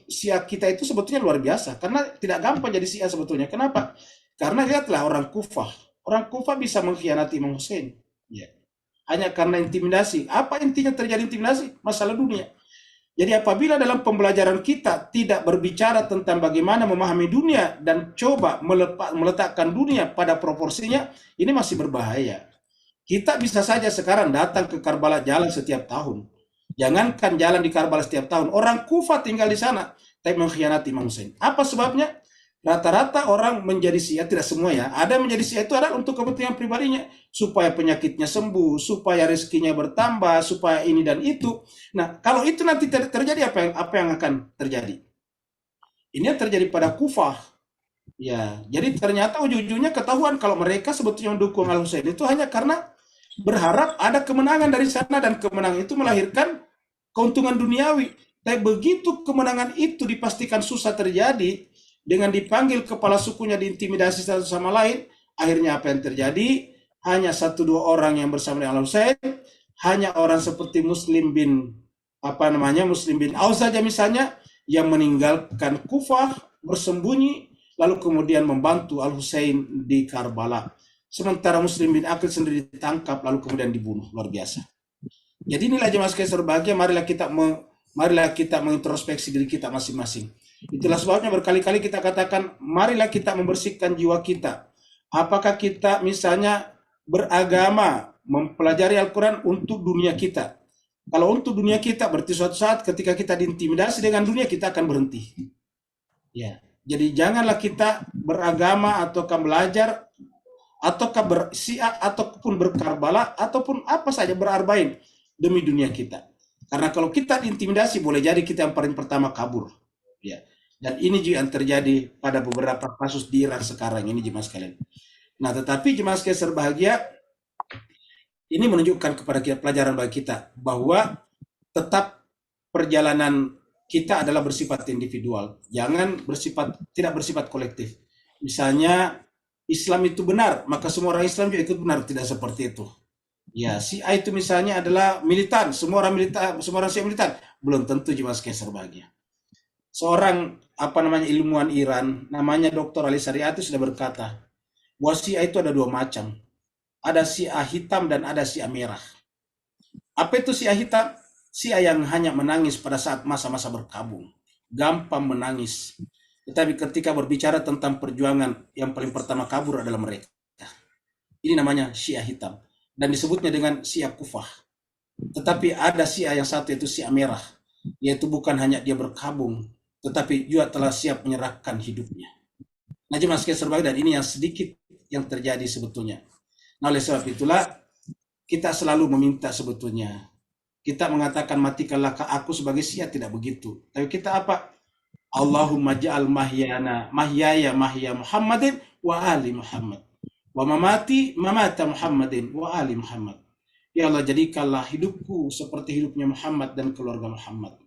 Syiah kita itu sebetulnya luar biasa, karena tidak gampang jadi Syiah sebetulnya. Kenapa? Karena lihatlah orang Kufah bisa mengkhianati Imam Hussein. Ya. Hanya karena intimidasi. Apa intinya terjadi intimidasi? Masalah dunia. Jadi apabila dalam pembelajaran kita tidak berbicara tentang bagaimana memahami dunia dan coba meletakkan dunia pada proporsinya, ini masih berbahaya. Kita bisa saja sekarang datang ke Karbala jalan setiap tahun. Jangankan jalan di Karbala setiap tahun, orang Kufah tinggal di sana, tapi mengkhianati Imam Hussein. Apa sebabnya? Rata-rata orang menjadi Syiah, tidak semua ya, ada yang menjadi Syiah itu adalah untuk kepentingan pribadinya, supaya penyakitnya sembuh, supaya rezekinya bertambah, supaya ini dan itu. Nah, kalau itu nanti terjadi, apa yang akan terjadi? Ini yang terjadi pada Kufah. Ya, jadi ternyata ujung-ujungnya ketahuan kalau mereka sebetulnya mendukung Al-Husain itu hanya karena berharap ada kemenangan dari sana, dan kemenangan itu melahirkan keuntungan duniawi. Tapi begitu kemenangan itu dipastikan susah terjadi, dengan dipanggil kepala sukunya diintimidasi satu sama lain, akhirnya apa yang terjadi? Hanya 1-2 orang yang bersama dengan Al-Husain, hanya orang seperti Muslim bin Aus saja misalnya, yang meninggalkan Kufah, bersembunyi, lalu kemudian membantu Al-Husain di Karbala. Sementara Muslim bin Aqil sendiri ditangkap, lalu kemudian dibunuh. Luar biasa. Jadi inilah jemaah sekalian berbahagia, marilah kita mengintrospeksi diri kita masing-masing. Itulah sebabnya berkali-kali kita katakan, marilah kita membersihkan jiwa kita. Apakah kita misalnya beragama, mempelajari Al-Quran untuk dunia kita? Kalau untuk dunia kita, berarti suatu saat ketika kita diintimidasi dengan dunia, kita akan berhenti. Ya, jadi janganlah kita beragama ataukah belajar, ataukah bersyiah, ataupun berkarbala, ataupun apa saja berarbain demi dunia kita. Karena kalau kita diintimidasi, boleh jadi kita yang paling pertama kabur. Ya. Dan ini juga yang terjadi pada beberapa kasus di Iran sekarang ini, jemaah sekalian. Nah, tetapi jemaah sekalian berbahagia, ini menunjukkan kepada kita pelajaran bagi kita bahwa tetap perjalanan kita adalah bersifat individual, tidak bersifat kolektif. Misalnya Islam itu benar, maka semua orang Islam juga ikut benar, tidak seperti itu. Ya, Syiah itu misalnya adalah militan, semua orang Syiah militan, belum tentu jemaah sekalian berbahagia. Seorang ilmuwan Iran namanya Dr. Ali Shariati sudah berkata bahwa Syiah itu ada 2 macam. Ada Syiah hitam dan ada Syiah merah. Apa itu Syiah hitam? Syiah yang hanya menangis pada saat masa-masa berkabung, gampang menangis. Tetapi ketika berbicara tentang perjuangan, yang paling pertama kabur adalah mereka. Ini namanya Syiah hitam. Dan disebutnya dengan Syiah kufah. Tetapi ada Syiah yang satu, yaitu Syiah merah. Yaitu bukan hanya dia berkabung, tetapi juga telah siap menyerahkan hidupnya. Nah, jemaah sekalian serbaguna, dan ini yang sedikit yang terjadi sebetulnya. Nah, oleh sebab itulah kita selalu meminta sebetulnya. Kita mengatakan matikanlah aku sebagai Syiah, tidak begitu. Tapi kita apa? Allahumma ja'al mahyaya mahya Muhammadin wa ali Muhammad. Wa mamati mamata Muhammadin wa ali Muhammad. Ya Allah, jadikanlah hidupku seperti hidupnya Muhammad dan keluarga Muhammad.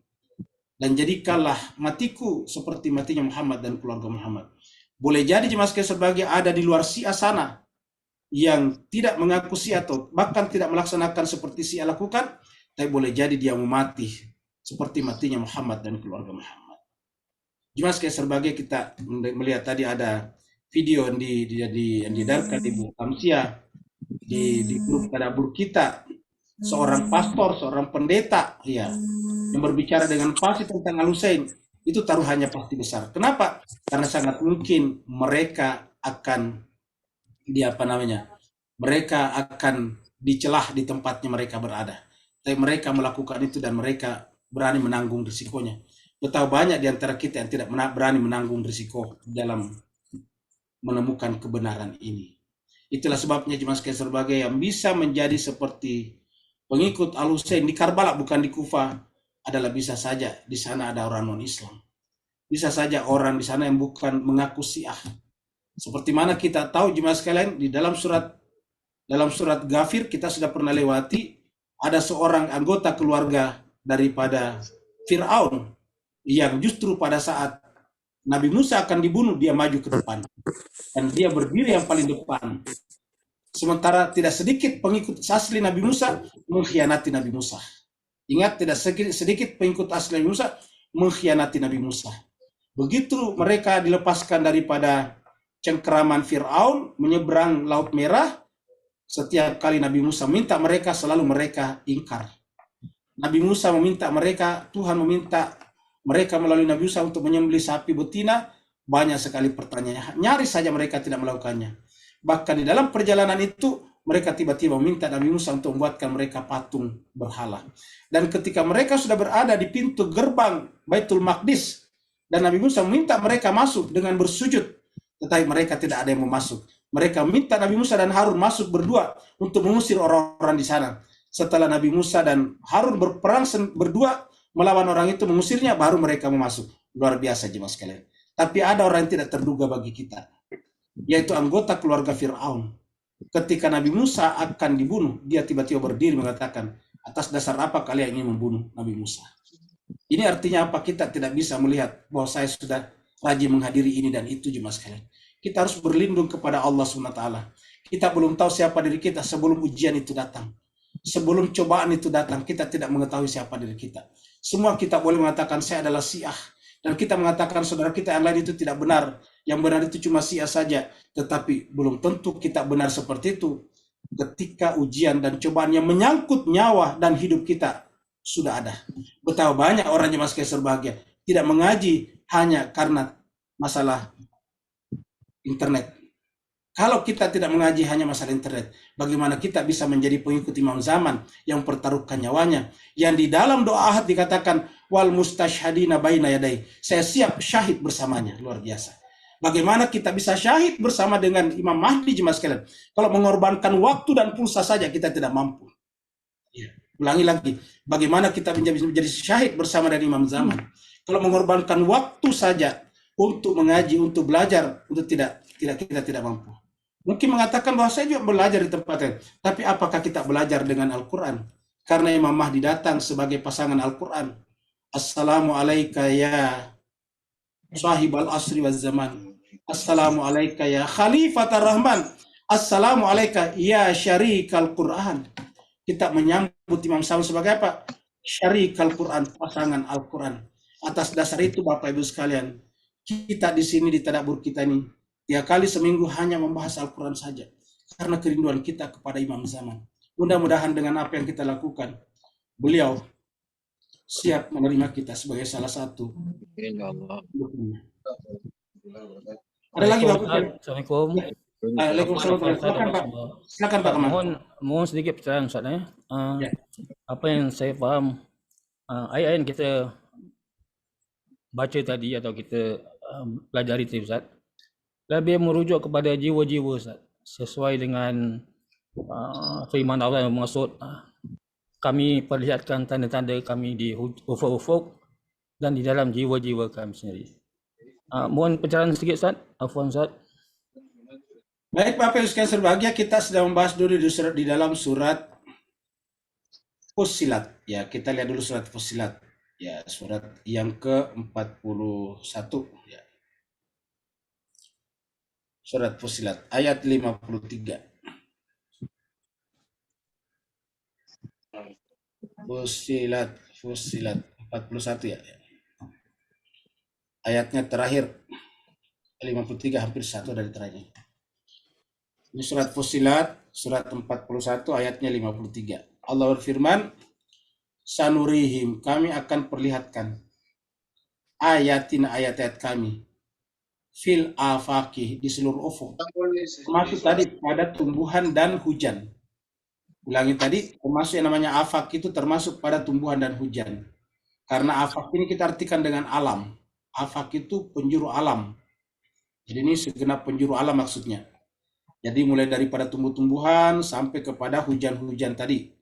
Dan jadikanlah matiku seperti matinya Muhammad dan keluarga Muhammad. Boleh jadi jemaah sekalian sebagai ada di luar Syiah sana yang tidak mengaku Syiah atau bahkan tidak melaksanakan seperti Syiah lakukan, tapi boleh jadi dia mau mati seperti matinya Muhammad dan keluarga Muhammad. Jemaah sekalian sebagai kita melihat tadi ada video yang didarkan di Bu Amsia di grup tadabur kita, seorang pastor, seorang pendeta ya, yang berbicara dengan pasti tentang Al-Husain. Itu taruhannya pasti besar. Kenapa? Karena sangat mungkin mereka akan mereka akan dicelah di tempatnya mereka berada. Tapi mereka melakukan itu dan mereka berani menanggung risikonya. Betapa banyak di antara kita yang tidak berani menanggung risiko dalam menemukan kebenaran ini. Itulah sebabnya jemaah sekalian sebagai yang bisa menjadi seperti pengikut Al-Husain di Karbala, bukan di Kufah, adalah bisa saja di sana ada orang non-Islam. Bisa saja orang di sana yang bukan mengaku Syiah. Seperti mana kita tahu jemaah sekalian, di dalam surat Ghafir kita sudah pernah lewati, ada seorang anggota keluarga daripada Fir'aun yang justru pada saat Nabi Musa akan dibunuh, dia maju ke depan. Dan dia berdiri yang paling depan. Sementara tidak sedikit pengikut asli Nabi Musa mengkhianati Nabi Musa. Ingat, tidak sedikit pengikut asli Nabi Musa mengkhianati Nabi Musa. Begitu mereka dilepaskan daripada cengkeraman Fir'aun, menyeberang Laut Merah, setiap kali Nabi Musa minta mereka, selalu mereka ingkar. Nabi Musa meminta mereka, Tuhan meminta mereka melalui Nabi Musa untuk menyembelih sapi betina, banyak sekali pertanyaan. Nyaris saja mereka tidak melakukannya. Bahkan di dalam perjalanan itu, mereka tiba-tiba meminta Nabi Musa untuk membuatkan mereka patung berhala. Dan ketika mereka sudah berada di pintu gerbang Baitul Maqdis, dan Nabi Musa meminta mereka masuk dengan bersujud, tetapi mereka tidak ada yang mau masuk. Mereka minta Nabi Musa dan Harun masuk berdua untuk mengusir orang-orang di sana. Setelah Nabi Musa dan Harun berperang berdua melawan orang itu, mengusirnya, baru mereka mau masuk. Luar biasa jemaah sekalian. Tapi ada orang yang tidak terduga bagi kita, yaitu anggota keluarga Fir'aun. Ketika Nabi Musa akan dibunuh, dia tiba-tiba berdiri mengatakan, atas dasar apa kalian ingin membunuh Nabi Musa? Ini artinya apa? Kita tidak bisa melihat bahwa saya sudah rajin menghadiri ini dan itu jemaah sekalian. Kita harus berlindung kepada Allah SWT. Kita belum tahu siapa diri kita sebelum ujian itu datang. Sebelum cobaan itu datang, kita tidak mengetahui siapa diri kita. Semua kita boleh mengatakan saya adalah Syiah. Dan kita mengatakan saudara kita yang lain itu tidak benar. Yang benar itu cuma Syiah saja. Tetapi belum tentu kita benar seperti itu. Ketika ujian dan cobaan yang menyangkut nyawa dan hidup kita sudah ada. Betapa banyak orang yang masih berbahagia tidak mengaji hanya karena masalah internet. Kalau kita tidak mengaji hanya masalah internet, bagaimana kita bisa menjadi pengikut imam zaman yang pertaruhkan nyawanya? Yang di dalam doa ahad dikatakan, wal mustashhadina baina yadai. Saya siap syahid bersamanya. Luar biasa. Bagaimana kita bisa syahid bersama dengan Imam Mahdi jemaah sekalian? Kalau mengorbankan waktu dan pulsa saja kita tidak mampu. Ya. Ulangi lagi, bagaimana kita menjadi syahid bersama dengan imam zaman? Kalau mengorbankan waktu saja untuk mengaji, untuk belajar, untuk kita tidak mampu. Mungkin mengatakan bahwa saya juga belajar di tempat lain. Tapi apakah kita belajar dengan Al-Quran? Karena Imam Mahdi datang sebagai pasangan Al-Quran. Assalamualaikum ya sahibal asri wal zaman. Assalamualaikum ya khalifatar rahman. Assalamualaikum ya syarikal Quran. Kita menyambut Imam Sam sebagai apa? Syarikal Quran, pasangan Al-Quran. Atas dasar itu Bapak Ibu sekalian, kita di sini di tadabbur kita ini 3 kali seminggu hanya membahas Al-Quran saja. Karena kerinduan kita kepada Imam zaman. Mudah-mudahan dengan apa yang kita lakukan, beliau siap menerima kita sebagai salah satu. Ya Allah. Ada lagi Bapak? Assalamualaikum. Waalaikumsalam. Silakan Pak. Silakan Pak Kamal. Mohon sedikit pencerahan Ustaz ya. Ya. Apa yang saya faham ayat yang kita baca tadi atau kita pelajari tadi Ustaz, lebih merujuk kepada jiwa-jiwa Ustaz, sesuai dengan firman Allah yang maksud kami perlihatkan tanda-tanda kami di ufuk-ufuk dan di dalam jiwa-jiwa kami sendiri. Mohon pencerahan sedikit Ustaz. Afwan Ustaz. Baik Bapak Ibu sekalian berbahagia, kita sedang membahas dulu di dalam surat Fussilat. Ya, kita lihat dulu surat Fussilat. Ya, surat yang ke-41 ya. Surat Fussilat ayat 53. Fussilat 41 ya. Ayatnya terakhir 53, hampir satu dari terakhir. Ini surat Fussilat, surat 41 ayatnya 53. Allah berfirman, sanurihim, kami akan perlihatkan ayatina, ayat-ayat kami, fil afaqih, di seluruh ufuk. Termasuk tadi pada tumbuhan dan hujan. Ulangi tadi, termasuk yang namanya afaq itu termasuk pada tumbuhan dan hujan. Karena afaq ini kita artikan dengan alam. Afaq itu penjuru alam. Jadi ini segenap penjuru alam maksudnya. Jadi mulai daripada tumbuh-tumbuhan sampai kepada hujan-hujan tadi.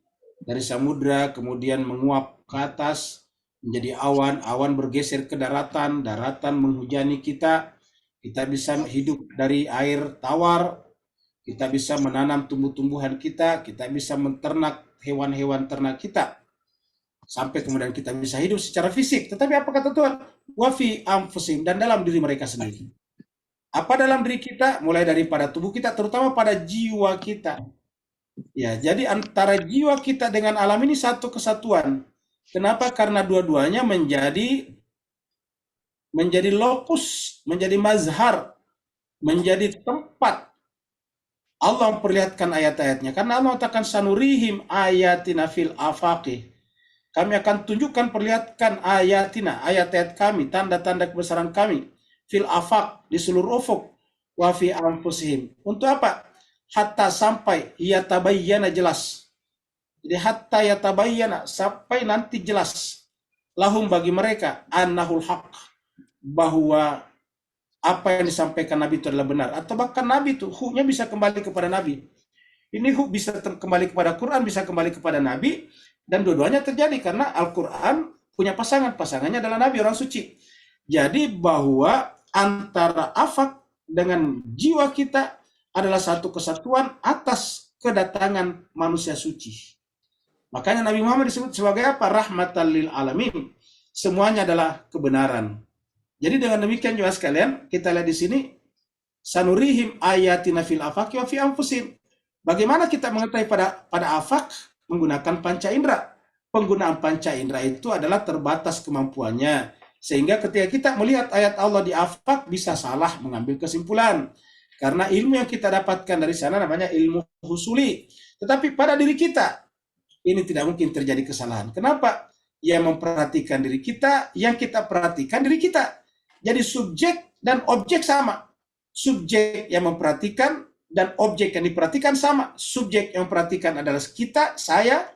Dari samudra kemudian menguap ke atas menjadi awan, awan bergeser ke daratan, daratan menghujani kita. Kita bisa hidup dari air tawar, kita bisa menanam tumbuh-tumbuhan kita bisa menternak hewan-hewan ternak kita. Sampai kemudian kita bisa hidup secara fisik. Tetapi apa kata Tuhan? Wa fi anfusihim, dan dalam diri mereka sendiri. Apa dalam diri kita? Mulai daripada tubuh kita, terutama pada jiwa kita. Ya, jadi antara jiwa kita dengan alam ini satu kesatuan. Kenapa? Karena dua-duanya menjadi lokus, menjadi mazhar, menjadi tempat Allah memperlihatkan ayat-ayatnya. Karena Allah mengatakan sanurihim ayatina fil afaqih. Kami akan tunjukkan, perlihatkan ayatina, ayat-ayat kami, tanda-tanda kebesaran kami, fil afaq, di seluruh ufuk, wa fi anfusihim. Untuk apa? Hatta sampai yatabayyana, jelas. Jadi hatta yatabayyana, sampai nanti jelas. Lahum, bagi mereka, annahul haq, bahwa apa yang disampaikan Nabi itu adalah benar. Atau bahkan Nabi itu, huknya bisa kembali kepada Nabi. Ini huk bisa kembali kepada Quran, bisa kembali kepada Nabi, dan dua-duanya terjadi karena Al-Quran punya pasangan. Pasangannya adalah Nabi, orang suci. Jadi bahwa antara afaq dengan jiwa kita adalah satu kesatuan atas kedatangan manusia suci. Makanya Nabi Muhammad disebut sebagai apa? Rahmatan lil alamin. Semuanya adalah kebenaran. Jadi dengan demikian juga sekalian, kita lihat di sini, sanurihim ayatina fil afaqi wa fi anfusihim. Bagaimana kita mengetahui pada afaq? Menggunakan panca indera. Penggunaan panca indera itu adalah terbatas kemampuannya. Sehingga ketika kita melihat ayat Allah di afaq, bisa salah mengambil kesimpulan. Karena ilmu yang kita dapatkan dari sana namanya ilmu husuli. Tetapi pada diri kita, ini tidak mungkin terjadi kesalahan. Kenapa? Yang memperhatikan diri kita, yang kita perhatikan diri kita. Jadi subjek dan objek sama. Subjek yang memperhatikan dan objek yang diperhatikan sama. Subjek yang memperhatikan adalah kita, saya,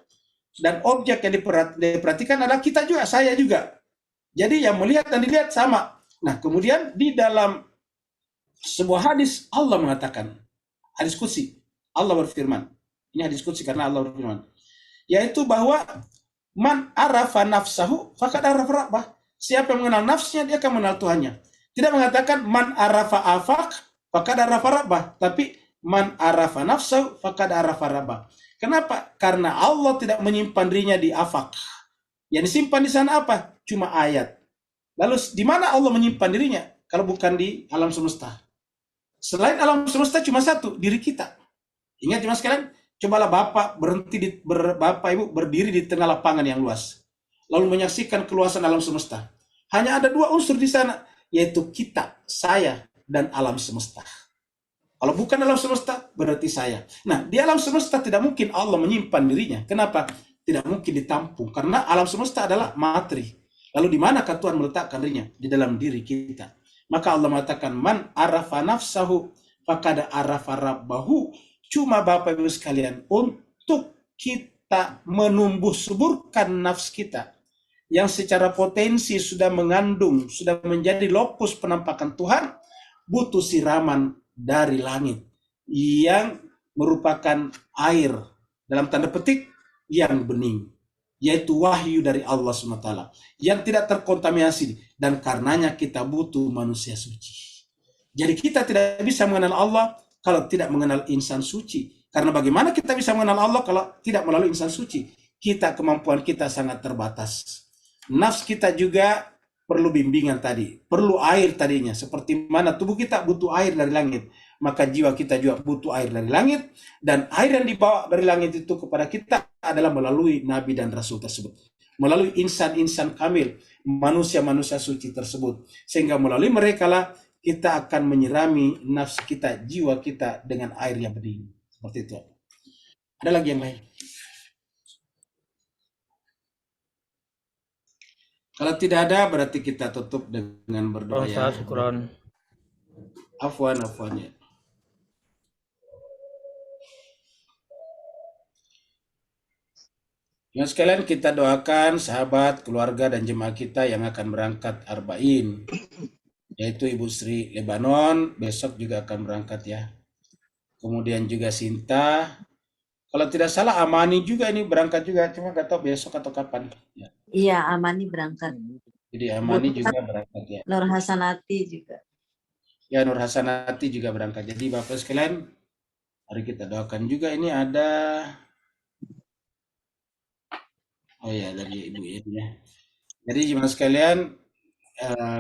dan objek yang diperhatikan adalah kita juga, saya juga. Jadi yang melihat dan dilihat sama. Nah, kemudian di dalam sebuah hadis Allah mengatakan, hadis qudsi, Allah berfirman. Ini hadis qudsi karena Allah berfirman, yaitu bahwa man arafa nafsahu faqad arafa rabbah. Siapa yang mengenal nafsnya, dia akan mengenal Tuhannya. Tidak mengatakan man arafa afaq faqad arafa rabbah, tapi man arafa nafsahu faqad arafa rabbah. Kenapa? Karena Allah tidak menyimpan dirinya di afaq. Yang disimpan di sana apa? Cuma ayat. Lalu di mana Allah menyimpan dirinya? Kalau bukan di alam semesta. Selain alam semesta cuma satu, diri kita. Ingat mas sekalian, cobalah Bapak Bapak Ibu berdiri di tengah lapangan yang luas. Lalu menyaksikan keluasan alam semesta. Hanya ada dua unsur di sana, yaitu kita, saya, dan alam semesta. Kalau bukan alam semesta, berarti saya. Nah, di alam semesta tidak mungkin Allah menyimpan dirinya. Kenapa? tidak mungkin ditampung karena alam semesta adalah materi. Lalu di manakah Tuhan meletakkan dirinya? Di dalam diri kita. Maka Allah mengatakan man arafa nafsahu faqad arafa rabbahu. Cuma Bapak Ibu sekalian, untuk kita menumbuh suburkan nafs kita yang secara potensi sudah mengandung, sudah menjadi lokus penampakan Tuhan, butuh siraman dari langit yang merupakan air dalam tanda petik yang bening, yaitu wahyu dari Allah SWT yang tidak terkontaminasi, dan karenanya kita butuh manusia suci. Jadi kita tidak bisa mengenal Allah kalau tidak mengenal insan suci. Karena bagaimana kita bisa mengenal Allah kalau tidak melalui insan suci? Kemampuan kita sangat terbatas. Nafs kita juga perlu bimbingan tadi, perlu air tadinya. Seperti mana tubuh kita butuh air dari langit, maka jiwa kita juga butuh air dari langit. Dan air yang dibawa dari langit itu kepada kita adalah melalui Nabi dan Rasul tersebut, melalui insan-insan kamil, manusia-manusia suci tersebut. Sehingga melalui mereka lah kita akan menyirami nafsu kita, jiwa kita dengan air yang bening. Seperti itu. Ada lagi yang lain? Kalau tidak ada, berarti kita tutup dengan berdoa ya. Syukran. Afwan ya. Yang sekalian kita doakan sahabat, keluarga, dan jemaah kita yang akan berangkat Arba'in, yaitu Ibu Sri Lebanon, besok juga akan berangkat ya. Kemudian juga Sinta, kalau tidak salah Amani juga ini berangkat juga, cuma nggak tahu besok atau kapan. Ya. Iya, Amani berangkat. Jadi Amani juga berangkat ya. Nur Hasanati juga. Ya, Nur Hasanati juga berangkat. Jadi Bapak sekalian, mari kita doakan juga. Ini ada, oh ya, dari Ibu ya. Jadi jemaah sekalian,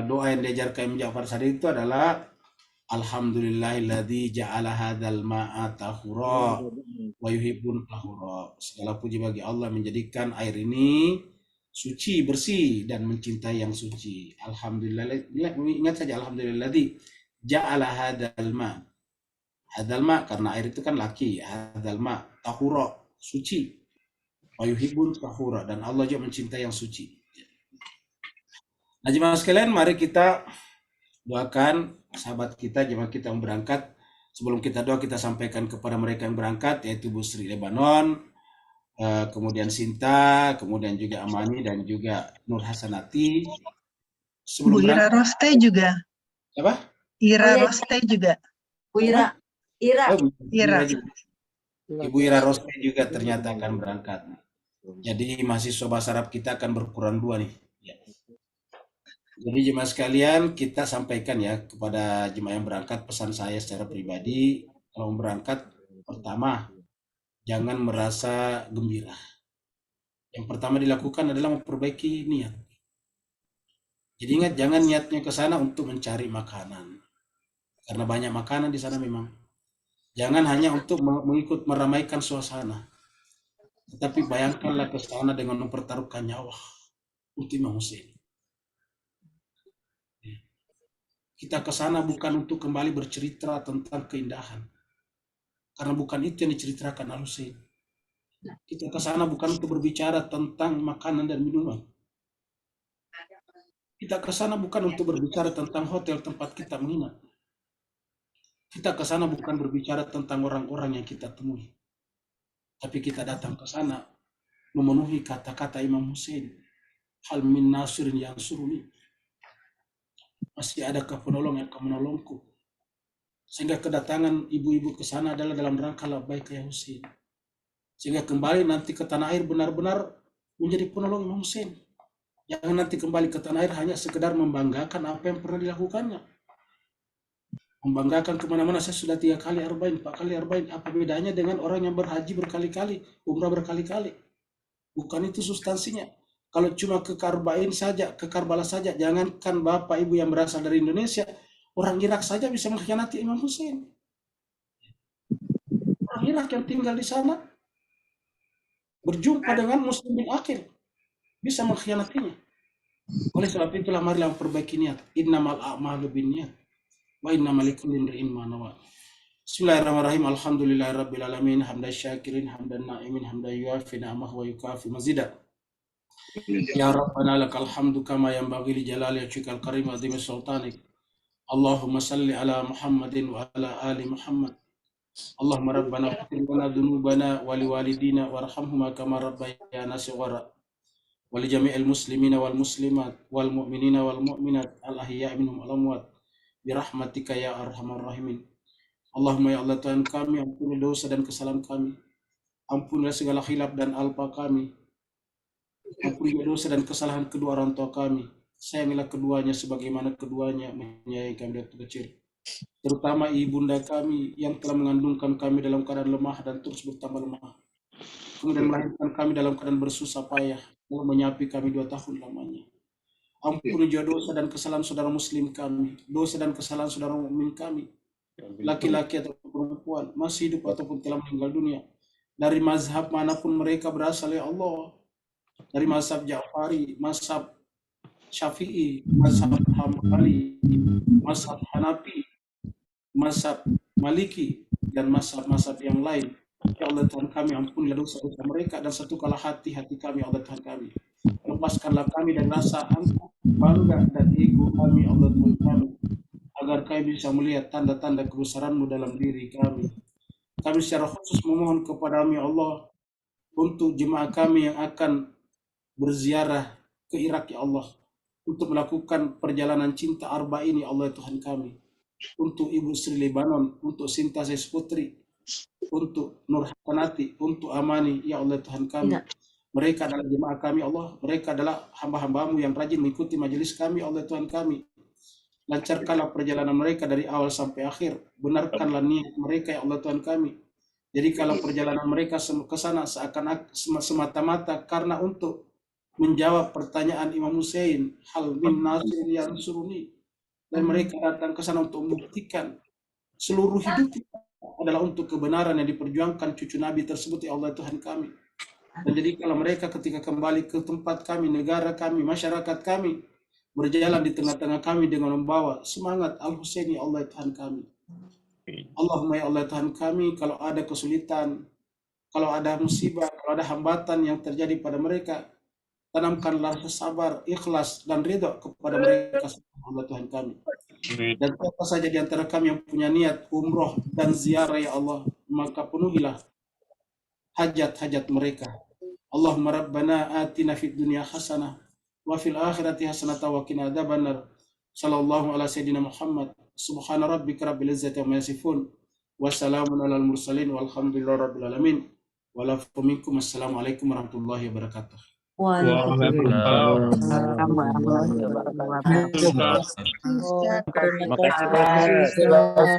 doa yang diajarkan Ja'far Sadiq itu adalah Alhamdulillahilladzi ja'ala hadzal ma'a tahura wa yuhibbun tahura. Segala puji bagi Allah menjadikan air ini suci, bersih, dan mencintai yang suci. Alhamdulillah, ingat saja alhamdulillahilladzi ja'ala hadzal ma'. Hadzal ma' karena air itu kan laki, hadzal ma' tahura, suci. Wa yuhibbun tahura, dan Allah juga mencintai yang suci. Nah, jemaah sekalian, mari kita doakan sahabat kita, jemaah kita yang berangkat. Sebelum kita doa, kita sampaikan kepada mereka yang berangkat, yaitu Bu Sri Lebanon, kemudian Sinta, kemudian juga Amani, dan juga Nur Hasanati. Bu Ira Roste juga. Apa? Ira Roste juga. Bu Ira. Ira. Ibu Ira Roste juga ternyata akan berangkat. Jadi mahasiswa bahasa Arab kita akan berkurang 2 nih. Ya. Jadi jemaah sekalian, kita sampaikan ya kepada jemaah yang berangkat, pesan saya secara pribadi, kalau berangkat, pertama, jangan merasa gembira. Yang pertama dilakukan adalah memperbaiki niat. Jadi ingat, jangan niatnya ke sana untuk mencari makanan. Karena banyak makanan di sana memang. Jangan hanya untuk mengikut meramaikan suasana. Tetapi bayangkanlah ke sana dengan mempertaruhkan nyawa untuk Imam Hussein. Kita ke sana bukan untuk kembali bercerita tentang keindahan. Karena bukan itu yang diceritakan Al-Hussein. Kita ke sana bukan untuk berbicara tentang makanan dan minuman. Kita ke sana bukan untuk berbicara tentang hotel tempat kita menginap. Kita ke sana bukan berbicara tentang orang-orang yang kita temui. Tapi kita datang ke sana memenuhi kata-kata Imam Hussein. Hal min nasirin yang suruni. Masih adakah penolong yang akan menolongku? Sehingga kedatangan ibu-ibu ke sana adalah dalam rangka labbaik ya Hussein. Sehingga kembali nanti ke tanah air benar-benar menjadi penolong Imam Hussein. Jangan nanti kembali ke tanah air hanya sekedar membanggakan apa yang pernah dilakukannya. Membanggakan kemana-mana, saya sudah 3 kali arba'in, 4 kali arba'in. Apa bedanya dengan orang yang berhaji berkali-kali, umrah berkali-kali? Bukan itu substansinya. Kalau cuma ke Arba'in saja, ke Karbala saja, jangankan Bapak Ibu yang berasal dari Indonesia, orang Irak saja bisa mengkhianati Imam Hussein. Orang Irak yang tinggal di sana berjumpa dengan muslimin akhir, bisa mengkhianatinya. Oleh sebab itulah marilah memperbaiki niat. Innamal a'malu binniyat wa innamal likulli imri'in ma nawa. Bismillahirrahmanirrahim. Alhamdulillahirabbil alamin, hamdan syakirin, hamdan na'imin, hamdan yuafi ni'amahu wa yukafi mazida. Ya Rabbana lakal hamdu kama yanbaghi li jalali wajhikal karim azimi sultanik. Allahumma salli ala Muhammadin wa ala ali Muhammad. Allahumma rabbana ighfir lana dhunubana wa liwalidina warhamhuma kama rabbayana shighara. Wa li jami'il muslimina wal muslimat wal mu'minina wal mu'minat al ahya'i minhum wal amwat bi rahmatika ya arhamar rahimin. Allahumma ya Allah Tuhan kami, ampuni dosa dan kesalahan kami. Ampunilah segala khilaf dan alpa kami. Ampunilah dosa dan kesalahan kedua orang tua kami. Sayangilah keduanya sebagaimana keduanya menyayangi kami dari kecil. Terutama ibunda kami yang telah mengandungkan kami dalam keadaan lemah dan terus bertambah lemah. Kemudian melahirkan kami dalam keadaan bersusah payah, lalu menyapi kami 2 tahun lamanya. Ampuni juga dosa dan kesalahan saudara muslim kami, dosa dan kesalahan saudara mukmin kami, laki-laki atau perempuan, masih hidup ataupun telah meninggal dunia, dari mazhab manapun mereka berasal ya Allah, dari mazhab Ja'fari, mazhab Syafi'i, mazhab Hambali, mazhab Hanafi, mazhab Maliki, dan mazhab-mazhab yang lain. Ya Allah Tuhan kami, ampunilah dosa-dosa mereka dan satukanlah hati-hati kami, Allah Tuhan kami. Lepaskanlah kami dari rasa angkuh, bangga, dan ego kami, Allah Tuhan kami, agar kami bisa melihat tanda-tanda kebesaran-Mu dalam diri kami. Kami secara khusus memohon kepada-Mu ya Allah, untuk jemaah kami yang akan berziarah ke Irak ya Allah, untuk melakukan perjalanan cinta Arba'in ya Allah Tuhan kami, untuk Ibu Sri Lebanon, untuk Sinta Putri, untuk Nur Hasanati, untuk Amani ya Allah Tuhan kami. Mereka adalah jemaah kami Allah, mereka adalah hamba-hamba-Mu yang rajin mengikuti majelis kami Allah Tuhan kami. Lancarkanlah perjalanan mereka dari awal sampai akhir, benarkanlah niat mereka ya Allah Tuhan kami. Jadi kalau perjalanan mereka ke sana seakan-akan semata-mata karena untuk menjawab pertanyaan Imam Hussein, hal min nasir yang suruni, dan mereka datang ke sana untuk membuktikan seluruh hidup kita adalah untuk kebenaran yang diperjuangkan cucu Nabi tersebut ya Allah Tuhan kami. Dan jadi kalau mereka ketika kembali ke tempat kami, negara kami, masyarakat kami, berjalan di tengah-tengah kami dengan membawa semangat Al-Husaini ya Allah Tuhan kami. Allahumma ya Allah Tuhan kami, kalau ada kesulitan, kalau ada musibah, kalau ada hambatan yang terjadi pada mereka, tanamkanlah rasa sabar, ikhlas, dan ridho kepada mereka Allah Tuhan kami. Dan siapa saja di antara kami yang punya niat umroh dan ziarah ya Allah, maka penuhilah hajat-hajat mereka. Allahumma rabbana atina fid dunya hasanah wa fil akhirati hasanah wa qina adzabannar. Sallallahu ala sayyidina Muhammad. Subhana rabbika rabbil izzati amma yasifun. Wassalamun alal mursalin walhamdulillahi rabbil alamin. Walafu minkum. Assalamualaikum warahmatullahi wabarakatuh. Waalaikumsalam warahmatullahi wabarakatuh. Terima kasih. Terima kasih.